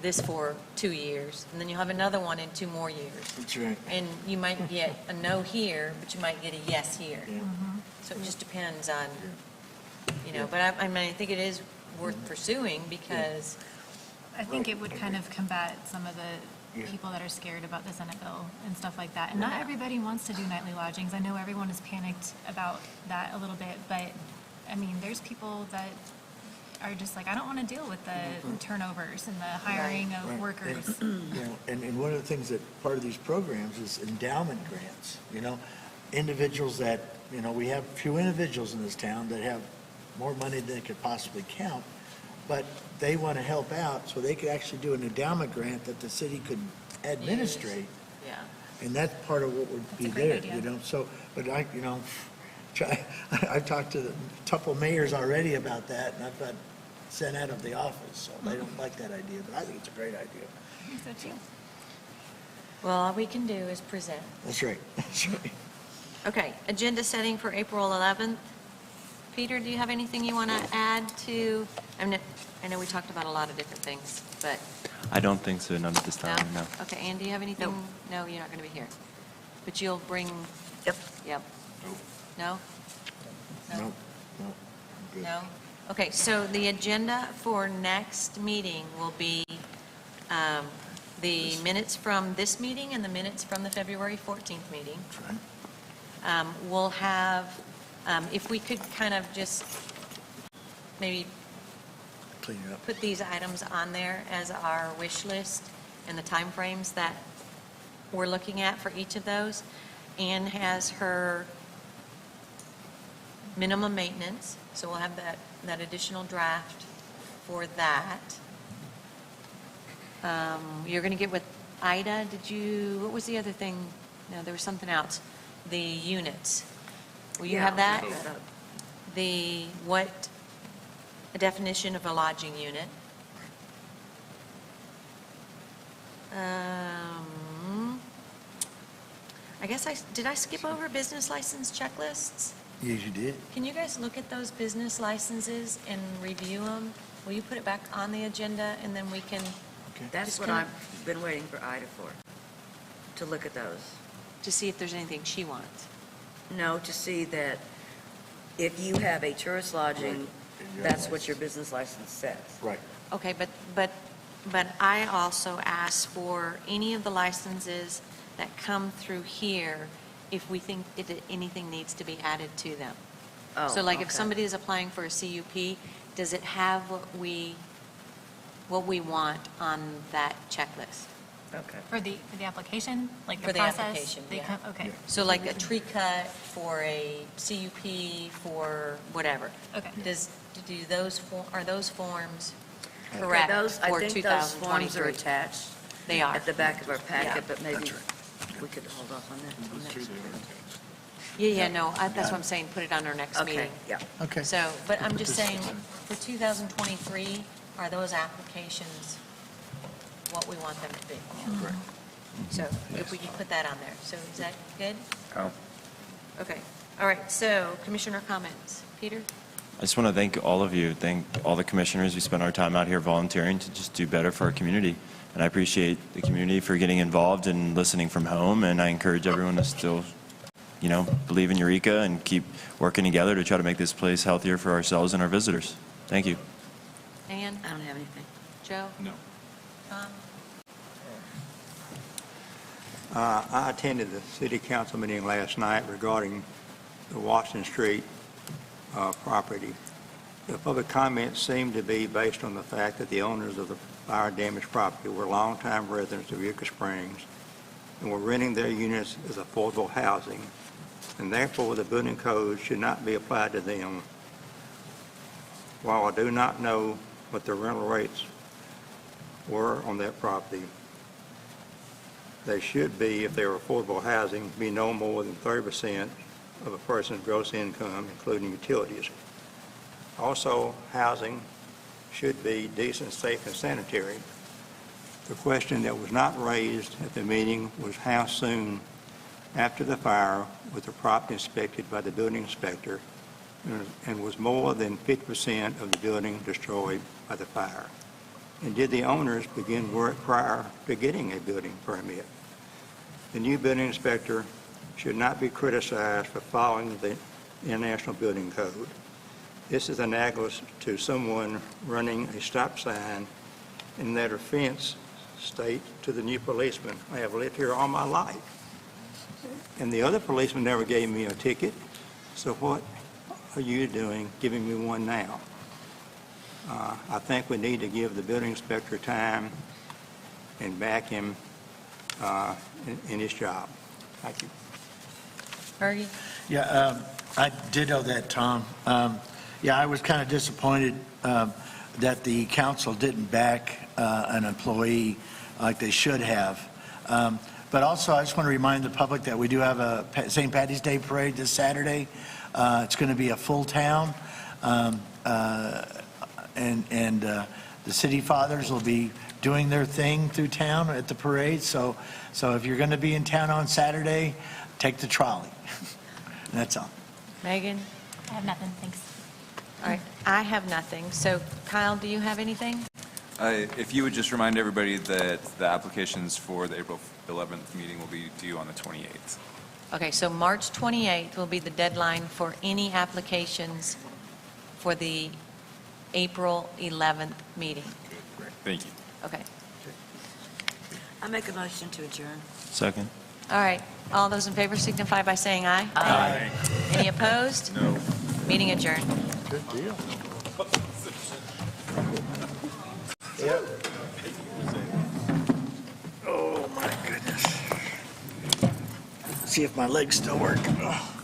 this for 2 years, and then you'll have another one in 2 more years. That's right. And you might get a no here, but you might get a yes here. Yeah. So it just depends on, you know, but I mean, I think it is worth pursuing because, I think it would kind of combat some of the Yeah. people that are scared about the Senate bill and stuff like that. And not everybody wants to do nightly lodgings. I know everyone is panicked about that a little bit, but, I mean, there's people that are just like, I don't want to deal with the turnovers and the hiring of Right. workers. You know, and one of the things that part of these programs is endowment grants, you know, individuals that, you know, we have a few individuals in this town that have more money than they could possibly count, but they want to help out, so they could actually do an endowment grant that the city could administrate, yeah. and that's part of what would be That's a great there, idea. you know, so, but I, you know, I've talked to a couple mayors already about that, and I've got sent out of the office, so they don't like that idea, but I think it's a great idea. I think so too. Well, all we can do is present. That's right, that's right. Okay, agenda setting for April 11th. Peter, do you have anything you want to add to, I know we talked about a lot of different things, but, I don't think so, none at this no? time, no. Okay, Ann, do you have anything? No, you're not going to be here. But you'll bring, Yep. yep. No? No, no, I'm good. No? Okay, so the agenda for next meeting will be the minutes from this meeting and the minutes from the February 14th meeting. That's right. We'll have, if we could kind of just maybe Clean it up. put these items on there as our wish list and the timeframes that we're looking at for each of those. Ann has her minimum maintenance, so we'll have that additional draft for that. You're going to get with Ida, what was the other thing? No, there was something else. The units. Will you have that? A definition of a lodging unit. I guess did I skip over business license checklists? Yes, you did. Can you guys look at those business licenses and review them? Will you put it back on the agenda and then we can, That's Just what kinda- I've been waiting for Ida for, to look at those. to see if there's anything she wants? No, to see that if you have a tourist lodging, that's what your business license says. Right. Okay, but I also asked for any of the licenses that come through here if we think anything needs to be added to them. Oh, So like if okay. somebody is applying for a CUP, does it have what we want on that checklist? Okay. For the application, like For the the process? application, they yeah. come- Okay, So like a tree cut for a CUP for whatever. okay. Are those forms Okay, correct those, I for think those forms are 2023? attached They are. at the back of our Yeah. packet, but maybe we could hold off on that. Yeah, no, that's what I'm saying, put it on our next Okay, meeting. yeah. Okay. So, but I'm just saying, for 2023, are those applications what we want them to be? Right. So if we can put that on there. So is that good? Oh. Okay. All right, so commissioner comments. Peter? I just want to thank all of you, thank all the commissioners. We spend our time out here volunteering to just do better for our community. And I appreciate the community for getting involved and listening from home, and I encourage everyone to still, believe in Eureka and keep working together to try to make this place healthier for ourselves and our visitors. Thank you. Ann? I don't have anything. Joe? No. Tom? I attended the city council meeting last night regarding the Washington Street property. The public comments seemed to be based on the fact that the owners of the fire-damaged property were longtime residents of Eureka Springs and were renting their units as affordable housing, and therefore the building code should not be applied to them. While I do not know what the rental rates were on that property, they should be, if they were affordable housing, be no more than 30% of a person's gross income, including utilities. Also, housing should be decent, safe, and sanitary. The question that was not raised at the meeting was how soon after the fire was the property inspected by the building inspector, and was more than 50% of the building destroyed by the fire? And did the owners begin work prior to getting a building permit? The new building inspector should not be criticized for following the International Building Code. This is analogous to someone running a stop sign and that offense state to the new policeman, I have lived here all my life. And the other policeman never gave me a ticket, so what are you doing giving me one now? I think we need to give the building inspector time and back him in his job. Thank you. Fergie? Yeah, I ditto that, Tom. Yeah, I was kind of disappointed that the council didn't back an employee like they should have. But also, I just want to remind the public that we do have a St. Patty's Day parade this Saturday. It's going to be a full town, and the city fathers will be doing their thing through town at the parade. So if you're going to be in town on Saturday, take the trolley. That's all. Megan? I have nothing, thanks. All right, I have nothing. So Kyle, do you have anything? If you would just remind everybody that the applications for the April 11th meeting will be due on the 28th. Okay, so March 28th will be the deadline for any applications for the April 11th meeting. Thank you. Okay. I make a motion to adjourn. Second. All right. All those in favor signify by saying aye. Aye. Any opposed? No. Meeting adjourned. Good deal. Oh, my goodness. See if my legs still work. Oh.